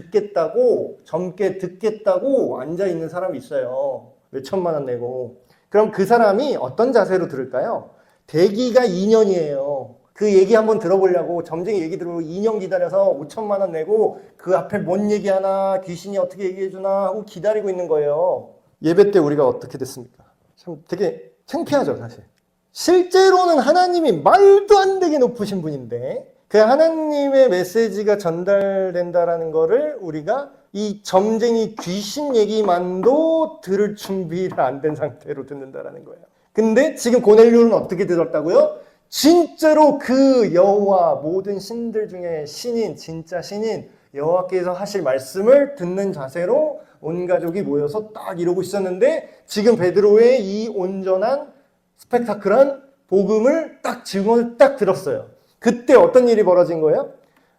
젊게 듣겠다고 앉아 있는 사람이 있어요. 몇 천만 원 내고. 그럼 그 사람이 어떤 자세로 들을까요? 대기가 2년이에요. 그 얘기 한번 들어보려고 점쟁이 얘기 들으고 2년 기다려서 5천만 원 내고 그 앞에 뭔 얘기하나, 귀신이 어떻게 얘기해주나 하고 기다리고 있는 거예요. 예배 때 우리가 어떻게 됐습니까? 참 되게 창피하죠, 사실. 실제로는 하나님이 말도 안 되게 높으신 분인데 그 하나님의 메시지가 전달된다라는 거를 우리가 이 점쟁이 귀신 얘기만도 들을 준비가 안 된 상태로 듣는다라는 거예요. 근데 지금 고넬료는 어떻게 들었다고요? 진짜로 그 여호와, 모든 신들 중에 진짜 신인 여호와께서 하실 말씀을 듣는 자세로 온 가족이 모여서 딱 이러고 있었는데, 지금 베드로의 이 온전한 스펙타클한 복음을 증언을 들었어요. 그때 어떤 일이 벌어진 거예요?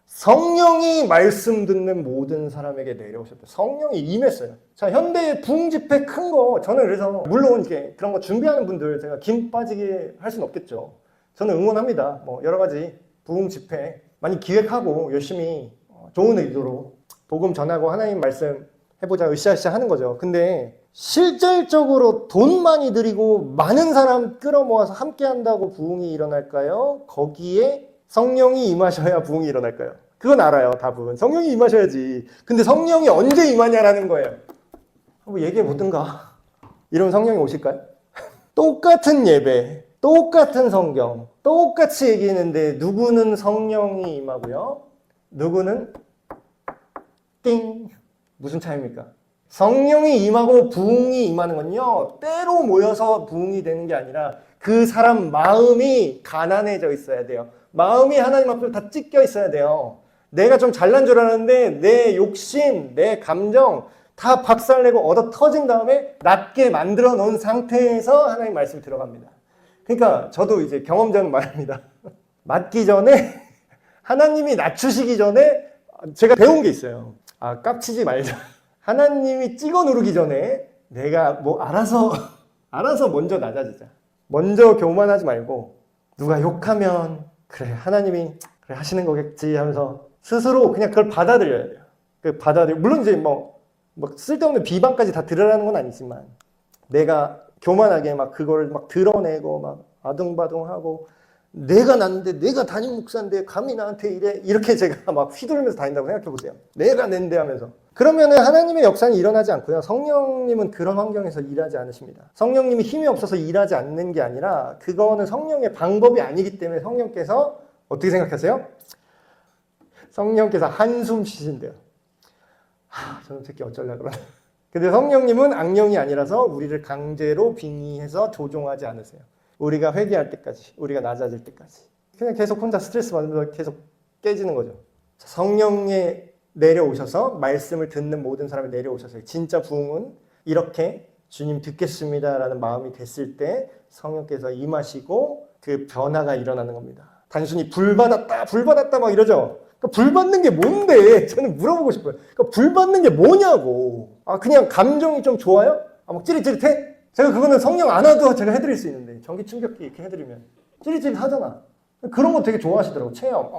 성령이 말씀 듣는 모든 사람에게 내려오셨대요. 성령이 임했어요. 자, 현대의 부흥 집회 큰 거, 저는 그래서 물론 이렇게 그런 거 준비하는 분들 제가 김 빠지게 할 수는 없겠죠. 저는 응원합니다. 여러 가지 부흥 집회 많이 기획하고 열심히 좋은 의도로 복음 전하고 하나님 말씀 해보자 으쌰으쌰 하는 거죠. 근데 실질적으로 돈 많이 들이고 많은 사람 끌어모아서 함께 한다고 부흥이 일어날까요? 거기에 성령이 임하셔야 부흥이 일어날까요? 그건 알아요, 답은. 성령이 임하셔야지. 근데 성령이 언제 임하냐라는 거예요. 한번 얘기해 보든가. 이러면 성령이 오실까요? 똑같은 예배, 똑같은 성경, 똑같이 얘기했는데 누구는 성령이 임하고요, 누구는 띵. 무슨 차이입니까? 성령이 임하고 부흥이 임하는 건요, 때로 모여서 부흥이 되는 게 아니라 그 사람 마음이 가난해져 있어야 돼요. 마음이 하나님 앞에 다 찢겨 있어야 돼요. 내가 좀 잘난 줄 알았는데 내 욕심, 내 감정 다 박살내고 얻어 터진 다음에 낮게 만들어 놓은 상태에서 하나님 말씀이 들어갑니다. 그러니까 저도 이제 경험자는 말합니다. 맞기 전에, 하나님이 낮추시기 전에 제가 배운 게 있어요. 깝치지 말자. 하나님이 찍어 누르기 전에 내가 알아서 먼저 낮아지자. 먼저 교만하지 말고, 누가 욕하면 그래, 하나님이 그래 하시는 거겠지 하면서 스스로 그냥 그걸 받아들여야 돼요. 물론 이제 쓸데없는 비방까지 다 들으라는 건 아니지만, 내가 교만하게 그거를 드러내고 아둥바둥하고, 내가 났는데, 내가 담임 목사인데 감히 나한테 이래, 이렇게 제가 휘둘면서 다닌다고 생각해 보세요. 내가 낸데 하면서. 그러면은 하나님의 역사는 일어나지 않고요, 성령님은 그런 환경에서 일하지 않으십니다. 성령님이 힘이 없어서 일하지 않는 게 아니라, 그거는 성령의 방법이 아니기 때문에 성령께서 어떻게 생각하세요? 성령께서 한숨 쉬신대요. 저는 새끼 어쩌려고 그러나. 근데 성령님은 악령이 아니라서 우리를 강제로 빙의해서 조종하지 않으세요. 우리가 회개할 때까지, 우리가 낮아질 때까지. 그냥 계속 혼자 스트레스 받으면서 계속 깨지는 거죠. 성령에 내려오셔서 말씀을 듣는 모든 사람이 내려오셔서, 진짜 부흥은 이렇게 주님 듣겠습니다라는 마음이 됐을 때 성령께서 임하시고 그 변화가 일어나는 겁니다. 단순히 불 받았다 이러죠. 그러니까 불 받는 게 뭔데? 저는 물어보고 싶어요. 그러니까 불 받는 게 뭐냐고. 그냥 감정이 좀 좋아요? 찌릿찌릿해? 제가 그거는 성령 안 와도 제가 해드릴 수 있는데, 전기 충격기 이렇게 해드리면 찌릿찌릿 하잖아. 그런 거 되게 좋아하시더라고. 체험.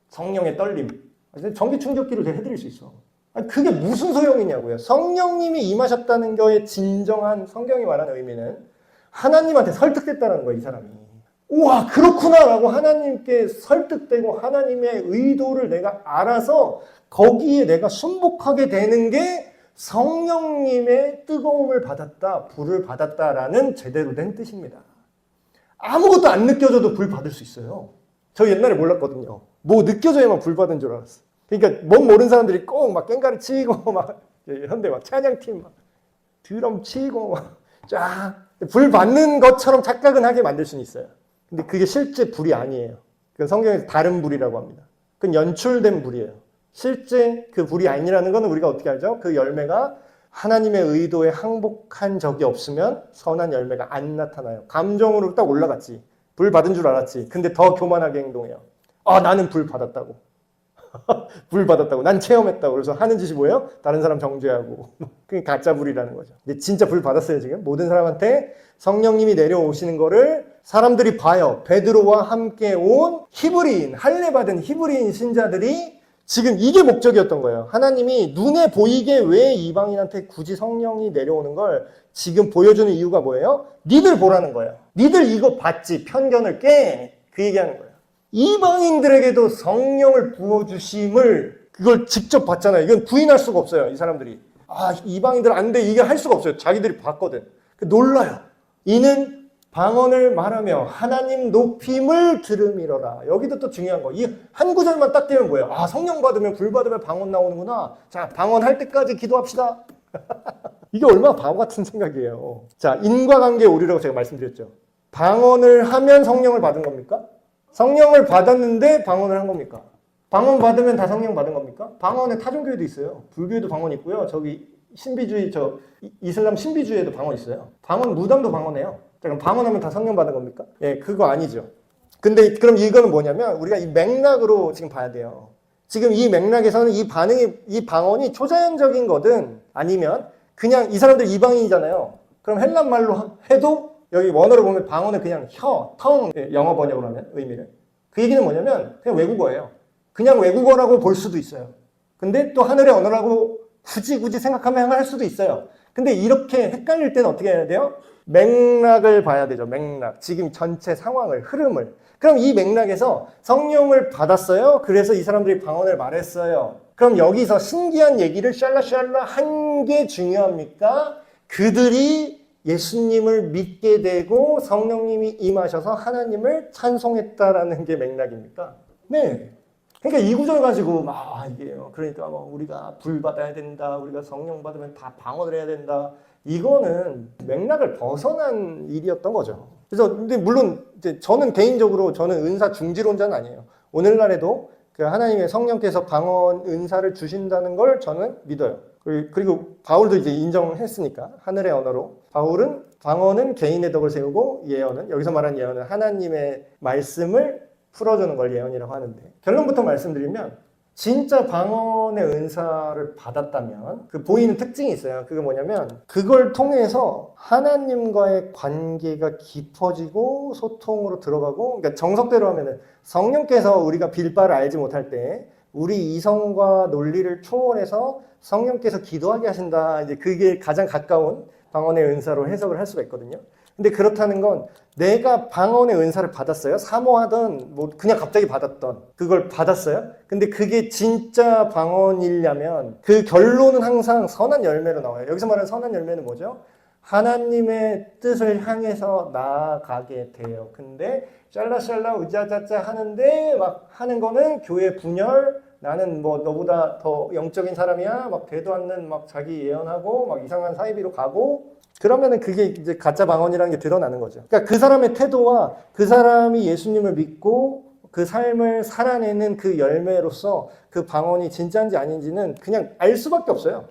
성령의 떨림. 전기 충격기를 제가 해드릴 수 있어. 아니, 그게 무슨 소용이냐고요. 성령님이 임하셨다는 거에 진정한 성경이 말하는 의미는 하나님한테 설득됐다는 거예요, 이 사람이. 우와, 그렇구나라고 하나님께 설득되고 하나님의 의도를 내가 알아서 거기에 내가 순복하게 되는 게 성령님의 뜨거움을 받았다, 불을 받았다라는 제대로 된 뜻입니다. 아무것도 안 느껴져도 불 받을 수 있어요. 저 옛날에 몰랐거든요. 뭐 느껴져야만 불 받은 줄 알았어. 그러니까 뭔 모르는 사람들이 꼭 막 깽가리 치고 막 현대 막 찬양팀 막 드럼 치고 막 쫙 불 받는 것처럼 착각은 하게 만들 수는 있어요. 근데 그게 실제 불이 아니에요. 그건 성경에서 다른 불이라고 합니다. 그건 연출된 불이에요. 실제 그 불이 아니라는 건 우리가 어떻게 알죠? 그 열매가 하나님의 의도에 항복한 적이 없으면 선한 열매가 안 나타나요. 감정으로 딱 올라갔지. 불 받은 줄 알았지. 근데 더 교만하게 행동해요. 아, 나는 불 받았다고. 불 받았다고. 난 체험했다고. 그래서 하는 짓이 뭐예요? 다른 사람 정죄하고. 그게 가짜 불이라는 거죠. 근데 진짜 불 받았어요, 지금. 모든 사람한테 성령님이 내려오시는 거를 사람들이 봐요. 베드로와 함께 온 히브리인, 할례 받은 히브리인 신자들이 지금 이게 목적이었던 거예요. 하나님이 눈에 보이게 왜 이방인한테 굳이 성령이 내려오는 걸 지금 보여주는 이유가 뭐예요? 니들 보라는 거예요. 니들 이거 봤지? 편견을 깨. 그 얘기하는 거예요. 이방인들에게도 성령을 부어주심을 그걸 직접 봤잖아요. 이건 부인할 수가 없어요. 이 사람들이. 아, 이방인들 안 돼. 이게 할 수가 없어요. 자기들이 봤거든. 놀라요. 이는 방언을 말하며 하나님 높임을 들음이러라. 여기도 또 중요한 거. 이 한 구절만 딱 되면 뭐예요? 아, 성령 받으면 불 받으면 방언 나오는구나. 자, 방언할 때까지 기도합시다. 이게 얼마나 바보 같은 생각이에요. 자, 인과관계 오류라고 제가 말씀드렸죠. 방언을 하면 성령을 받은 겁니까? 성령을 받았는데 방언을 한 겁니까? 방언 받으면 다 성령 받은 겁니까? 방언에 타종교회도 있어요. 불교에도 방언 있고요. 저기 신비주의, 이슬람 신비주의에도 방언 있어요. 방언, 무당도 방언해요. 그럼 방언하면 다 성령 받은 겁니까? 예, 그거 아니죠. 근데 그럼 이거는 뭐냐면 우리가 이 맥락으로 지금 봐야 돼요. 지금 이 맥락에서는 이 반응이, 이 방언이 초자연적인 거든 아니면 그냥 이 사람들 이방인이잖아요. 그럼 헬란 말로 해도 여기 원어로 보면 방언은 그냥 혀, 텅, 영어 번역으로 하면 의미를. 그 얘기는 뭐냐면 그냥 외국어예요. 그냥 외국어라고 볼 수도 있어요. 근데 또 하늘의 언어라고 굳이 생각하면 할 수도 있어요. 근데 이렇게 헷갈릴 때는 어떻게 해야 돼요? 맥락을 봐야 되죠. 맥락. 지금 전체 상황을, 흐름을. 그럼 이 맥락에서 성령을 받았어요. 그래서 이 사람들이 방언을 말했어요. 그럼 여기서 신기한 얘기를 샬라샬라 한 게 중요합니까? 그들이 예수님을 믿게 되고 성령님이 임하셔서 하나님을 찬송했다라는 게 맥락입니까? 네. 그러니까 이 구절 가지고 이게요. 그러니까 우리가 불 받아야 된다. 우리가 성령 받으면 다 방언을 해야 된다. 이거는 맥락을 벗어난 일이었던 거죠. 그래서 근데 물론 이제 저는 개인적으로 저는 은사 중지론자는 아니에요. 오늘날에도 그 하나님의 성령께서 방언 은사를 주신다는 걸 저는 믿어요. 그리고 바울도 이제 인정했으니까 하늘의 언어로 바울은 방언은 개인의 덕을 세우고 예언은 여기서 말하는 예언은 하나님의 말씀을 풀어주는 걸 예언이라고 하는데 결론부터 말씀드리면 진짜 방언의 은사를 받았다면 그 보이는 특징이 있어요. 그게 뭐냐면 그걸 통해서 하나님과의 관계가 깊어지고 소통으로 들어가고 그러니까 정석대로 하면은 성령께서 우리가 빌바를 알지 못할 때 우리 이성과 논리를 초월해서 성령께서 기도하게 하신다. 이제 그게 가장 가까운 방언의 은사로 해석을 할 수가 있거든요. 근데 그렇다는 건 내가 방언의 은사를 받았어요. 사모하던 뭐 그냥 갑자기 받았던 그걸 받았어요. 근데 그게 진짜 방언이려면 그 결론은 항상 선한 열매로 나와요. 여기서 말하는 선한 열매는 뭐죠? 하나님의 뜻을 향해서 나아가게 돼요. 근데 샬라샬라 우자자자 하는데 막 하는 거는 교회 분열, 나는 뭐 너보다 더 영적인 사람이야, 막 되도 않는 막 자기 예언하고 막 이상한 사이비로 가고 그러면은 그게 이제 가짜 방언이라는 게 드러나는 거죠. 그러니까 그 사람의 태도와 그 사람이 예수님을 믿고 그 삶을 살아내는 그 열매로서 그 방언이 진짜인지 아닌지는 그냥 알 수밖에 없어요.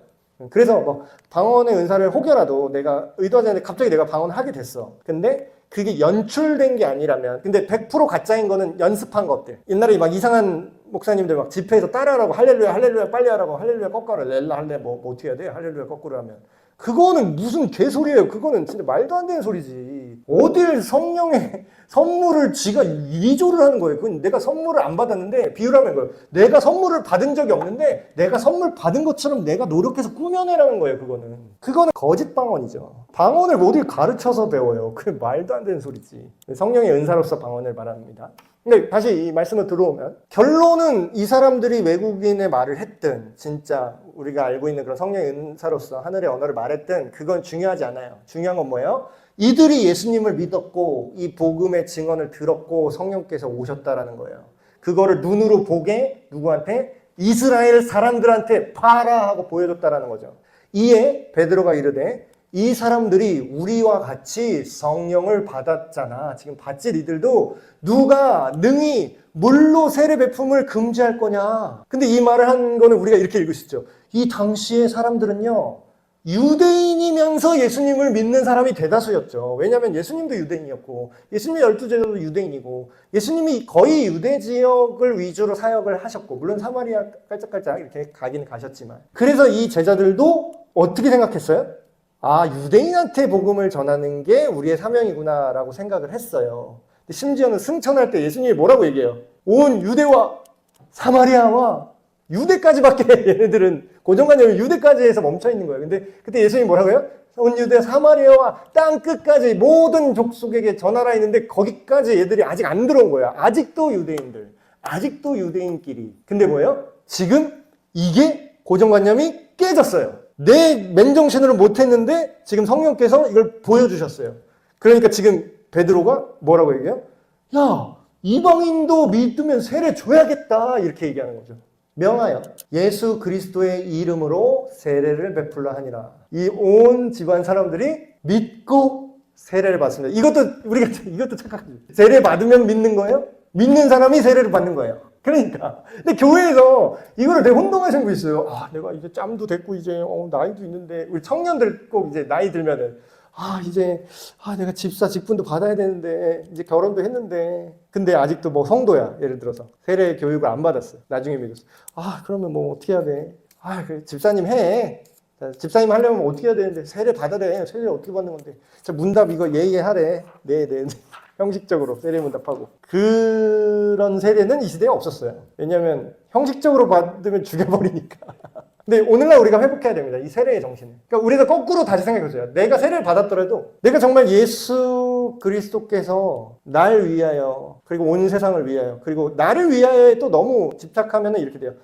그래서 뭐 방언의 은사를 혹여라도 내가 의도하지 않는데 갑자기 내가 방언을 하게 됐어. 근데 그게 연출된 게 아니라면 근데 100% 가짜인 거는 연습한 것들. 옛날에 막 이상한 목사님들 막 집회에서 따라하라고 할렐루야 할렐루야 빨리 하라고 할렐루야 거꾸로 렐라 할래 뭐 어떻게 해야 돼? 할렐루야 거꾸로 하면 그거는 무슨 개소리예요. 그거는 진짜 말도 안 되는 소리지. 어딜 성령의 선물을 지가 위조를 하는 거예요. 그건 내가 선물을 안 받았는데 비유라는 거예요. 내가 선물을 받은 적이 없는데 내가 선물 받은 것처럼 내가 노력해서 꾸며내라는 거예요. 그거는 거짓 방언이죠. 방언을 어딜 가르쳐서 배워요. 그게 말도 안 되는 소리지. 성령의 은사로서 방언을 말합니다. 근데 다시 이 말씀을 들어오면 결론은 이 사람들이 외국인의 말을 했든 진짜 우리가 알고 있는 그런 성령의 은사로서 하늘의 언어를 말했든 그건 중요하지 않아요. 중요한 건 뭐예요? 이들이 예수님을 믿었고 이 복음의 증언을 들었고 성령께서 오셨다라는 거예요. 그거를 눈으로 보게 누구한테? 이스라엘 사람들한테 봐라 하고 보여줬다라는 거죠. 이에 베드로가 이르되 이 사람들이 우리와 같이 성령을 받았잖아. 지금 받질 이들도 누가 능히 물로 세례 베품을 금지할 거냐. 근데 이 말을 한 거는 우리가 이렇게 읽을 수 있죠. 이 당시의 사람들은요. 유대인이면서 예수님을 믿는 사람이 대다수였죠. 왜냐하면 예수님도 유대인이었고 예수님의 12제자도 유대인이고 예수님이 거의 유대 지역을 위주로 사역을 하셨고 물론 사마리아 깔짝깔짝 이렇게 가긴 가셨지만 그래서 이 제자들도 어떻게 생각했어요? 아, 유대인한테 복음을 전하는 게 우리의 사명이구나 라고 생각을 했어요. 근데 심지어는 승천할 때 예수님이 뭐라고 얘기해요? 온 유대와 사마리아와 유대까지밖에 얘네들은 고정관념이 유대까지 해서 멈춰있는 거예요. 근데 그때 예수님이 뭐라고 해요? 온 유대 사마리아와 땅 끝까지 모든 족속에게 전하라 했는데 거기까지 얘들이 아직 안 들어온 거예요. 아직도 유대인들, 아직도 유대인끼리. 근데 뭐예요? 지금 이게 고정관념이 깨졌어요. 내 맨정신으로 못했는데 지금 성령께서 이걸 보여주셨어요. 그러니까 지금 베드로가 뭐라고 얘기해요? 야, 이방인도 믿으면 세례 줘야겠다 이렇게 얘기하는 거죠. 명하여 예수 그리스도의 이름으로 세례를 베풀라 하니라. 이 온 집안 사람들이 믿고 세례를 받습니다. 이것도 착각하죠. 세례 받으면 믿는 거예요? 믿는 사람이 세례를 받는 거예요. 그러니까. 근데 교회에서 이거를 되게 혼동하시는 분 있어요. 아, 내가 이제 짬도 됐고, 이제, 나이도 있는데, 우리 청년들 꼭 이제 나이 들면은, 내가 집사 직분도 받아야 되는데, 이제 결혼도 했는데, 근데 아직도 뭐 성도야. 예를 들어서. 세례 교육을 안 받았어요. 나중에 믿었어. 그러면 뭐 어떻게 해야 돼? 그래, 집사님 해. 집사님 하려면 어떻게 해야 되는데, 세례 받아래. 세례 어떻게 받는 건데. 문답 이거 예의하래. 네. 형식적으로 세례 문답하고. 그런 세례는 이 시대에 없었어요. 왜냐하면 형식적으로 받으면 죽여버리니까. 근데 오늘날 우리가 회복해야 됩니다. 이 세례의 정신을. 그러니까 우리가 거꾸로 다시 생각해보세요. 내가 세례를 받았더라도 내가 정말 예수 그리스도께서 날 위하여 그리고 온 세상을 위하여 그리고 나를 위하여에 또 너무 집착하면 이렇게 돼요.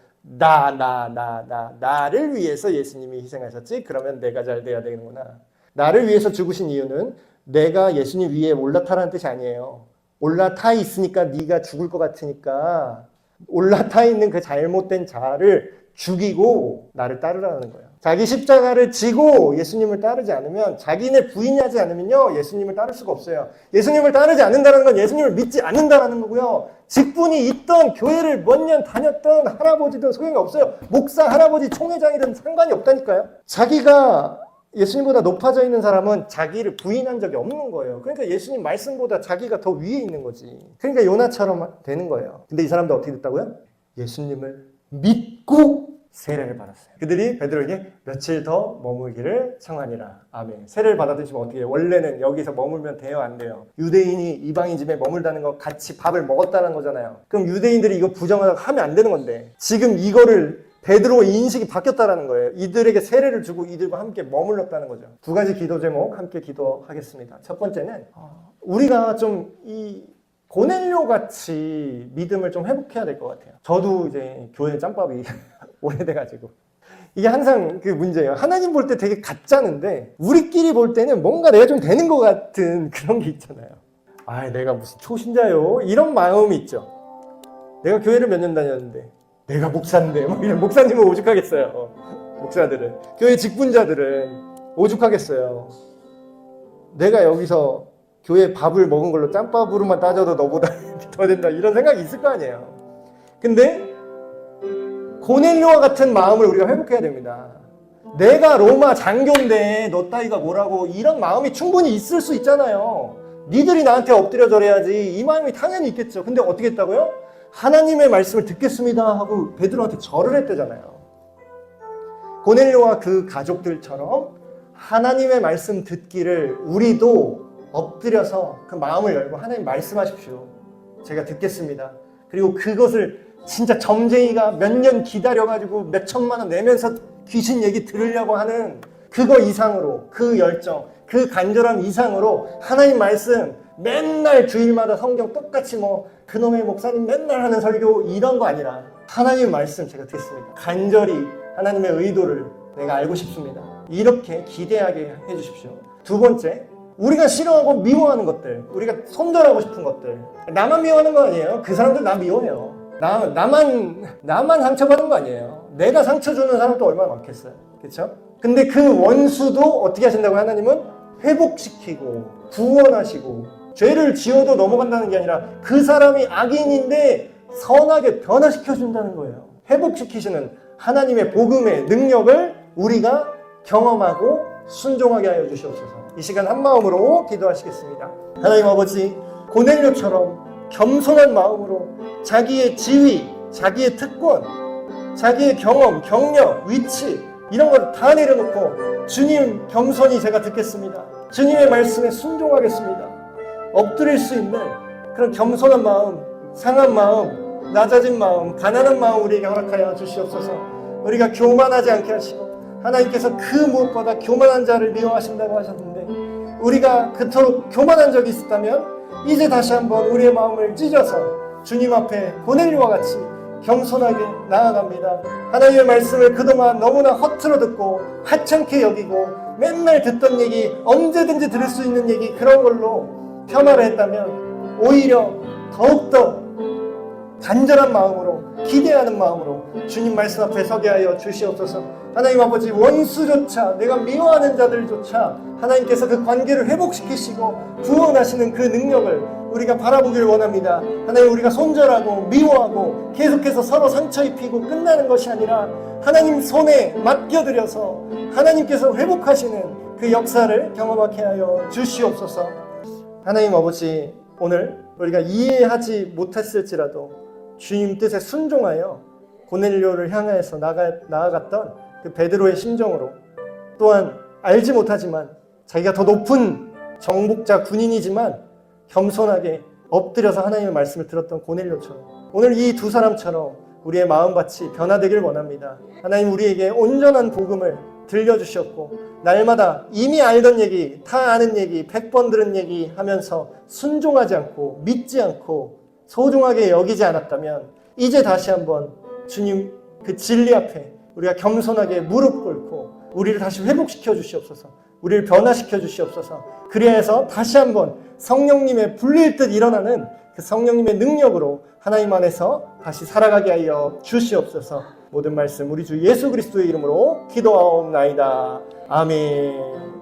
나를 위해서 예수님이 희생하셨지? 그러면 내가 잘 돼야 되는구나. 나를 위해서 죽으신 이유는 내가 예수님 위에 올라타라는 뜻이 아니에요. 올라타 있으니까 네가 죽을 것 같으니까 올라타 있는 그 잘못된 자를 죽이고 나를 따르라는 거예요. 자기 십자가를 지고 예수님을 따르지 않으면 자기네 부인하지 않으면요 예수님을 따를 수가 없어요. 예수님을 따르지 않는다는 건 예수님을 믿지 않는다는 거고요. 직분이 있던 교회를 몇 년 다녔던 할아버지든 소용이 없어요. 목사, 할아버지, 총회장이든 상관이 없다니까요. 자기가 예수님보다 높아져 있는 사람은 자기를 부인한 적이 없는 거예요. 그러니까 예수님 말씀보다 자기가 더 위에 있는 거지. 그러니까 요나처럼 되는 거예요. 근데 이 사람들 어떻게 됐다고요? 예수님을 믿고 세례를 받았어요. 그들이 베드로에게 며칠 더 머물기를 청하니라. 아멘. 세례를 받아드시면 어떻게 해요? 원래는 여기서 머물면 돼요? 안 돼요? 유대인이 이방인 집에 머물다는 거 같이 밥을 먹었다는 거잖아요. 그럼 유대인들이 이거 부정하다고 하면 안 되는 건데 지금 이거를 베드로의 인식이 바뀌었다는 거예요. 이들에게 세례를 주고 이들과 함께 머물렀다는 거죠. 두 가지 기도 제목 함께 기도하겠습니다. 첫 번째는 우리가 좀 이 고넬료 같이 믿음을 좀 회복해야 될 것 같아요. 저도 이제 교회 짬밥이 오래돼가지고 이게 항상 그 문제예요. 하나님 볼 때 되게 가짜는데 우리끼리 볼 때는 뭔가 내가 좀 되는 것 같은 그런 게 있잖아요. 내가 무슨 초신자요? 이런 마음이 있죠. 내가 교회를 몇 년 다녔는데 내가 목사인데 뭐 이런 목사님은 오죽하겠어요. 목사들은 교회 직분자들은 오죽하겠어요. 내가 여기서 교회 밥을 먹은 걸로 짬밥으로만 따져도 너보다 더 된다 이런 생각이 있을 거 아니에요. 근데 고넬료와 같은 마음을 우리가 회복해야 됩니다. 내가 로마 장교인데 너 따위가 뭐라고 이런 마음이 충분히 있을 수 있잖아요. 니들이 나한테 엎드려 절해야지 이 마음이 당연히 있겠죠. 근데 어떻게 했다고요? 하나님의 말씀을 듣겠습니다 하고 베드로한테 절을 했대잖아요. 고넬료와 그 가족들처럼 하나님의 말씀 듣기를 우리도 엎드려서 그 마음을 열고 하나님 말씀하십시오. 제가 듣겠습니다. 그리고 그것을 진짜 점쟁이가 몇 년 기다려가지고 몇 천만 원 내면서 귀신 얘기 들으려고 하는 그거 이상으로, 그 열정, 그 간절함 이상으로 하나님 말씀 맨날 주일마다 성경 똑같이 뭐 그놈의 목사님 맨날 하는 설교 이런 거 아니라 하나님 말씀 제가 듣겠습니다. 간절히 하나님의 의도를 내가 알고 싶습니다. 이렇게 기대하게 해주십시오. 두 번째, 우리가 싫어하고 미워하는 것들, 우리가 손절하고 싶은 것들. 나만 미워하는 거 아니에요. 그 사람들 나 미워해요. 나만 상처받은 거 아니에요. 내가 상처 주는 사람도 얼마나 많겠어요. 그렇죠? 근데 그 원수도 어떻게 하신다고 하나님은 회복시키고 구원하시고 죄를 지어도 넘어간다는 게 아니라 그 사람이 악인인데 선하게 변화시켜준다는 거예요. 회복시키시는 하나님의 복음의 능력을 우리가 경험하고 순종하게 하여 주시옵소서. 이 시간 한 마음으로 기도하시겠습니다. 하나님 아버지, 고넬료처럼 겸손한 마음으로 자기의 지위, 자기의 특권, 자기의 경험, 경력, 위치 이런 걸 다 내려놓고 주님 겸손히 제가 듣겠습니다. 주님의 말씀에 순종하겠습니다. 엎드릴 수 있는 그런 겸손한 마음, 상한 마음, 낮아진 마음, 가난한 마음 우리에게 허락하여 주시옵소서. 우리가 교만하지 않게 하시고 하나님께서 그 무엇보다 교만한 자를 미워하신다고 하셨는데 우리가 그토록 교만한 적이 있었다면 이제 다시 한번 우리의 마음을 찢어서 주님 앞에 고넬료와 같이 겸손하게 나아갑니다. 하나님의 말씀을 그동안 너무나 허투루 듣고 하찮게 여기고 맨날 듣던 얘기, 언제든지 들을 수 있는 얘기 그런 걸로 폄하를 했다면 오히려 더욱더 간절한 마음으로 기대하는 마음으로 주님 말씀 앞에 서게 하여 주시옵소서. 하나님 아버지, 원수조차 내가 미워하는 자들조차 하나님께서 그 관계를 회복시키시고 구원하시는 그 능력을 우리가 바라보기를 원합니다. 하나님, 우리가 손절하고 미워하고 계속해서 서로 상처 입히고 끝나는 것이 아니라 하나님 손에 맡겨드려서 하나님께서 회복하시는 그 역사를 경험하게 하여 주시옵소서. 하나님 아버지, 오늘 우리가 이해하지 못했을지라도 주님 뜻에 순종하여 고넬료를 향해서 나아갔던 그 베드로의 심정으로, 또한 알지 못하지만 자기가 더 높은 정복자 군인이지만 겸손하게 엎드려서 하나님의 말씀을 들었던 고넬료처럼 오늘 이 두 사람처럼 우리의 마음밭이 변화되길 원합니다. 하나님, 우리에게 온전한 복음을 들려주셨고 날마다 이미 알던 얘기, 다 아는 얘기, 100번 들은 얘기 하면서 순종하지 않고 믿지 않고 소중하게 여기지 않았다면 이제 다시 한번 주님 그 진리 앞에 우리가 겸손하게 무릎 꿇고 우리를 다시 회복시켜 주시옵소서. 우리를 변화시켜 주시옵소서. 그래서 다시 한번 성령님의 불릴 듯 일어나는 그 성령님의 능력으로 하나님 안에서 다시 살아가게 하여 주시옵소서. 모든 말씀 우리 주 예수 그리스도의 이름으로 기도하옵나이다. 아멘.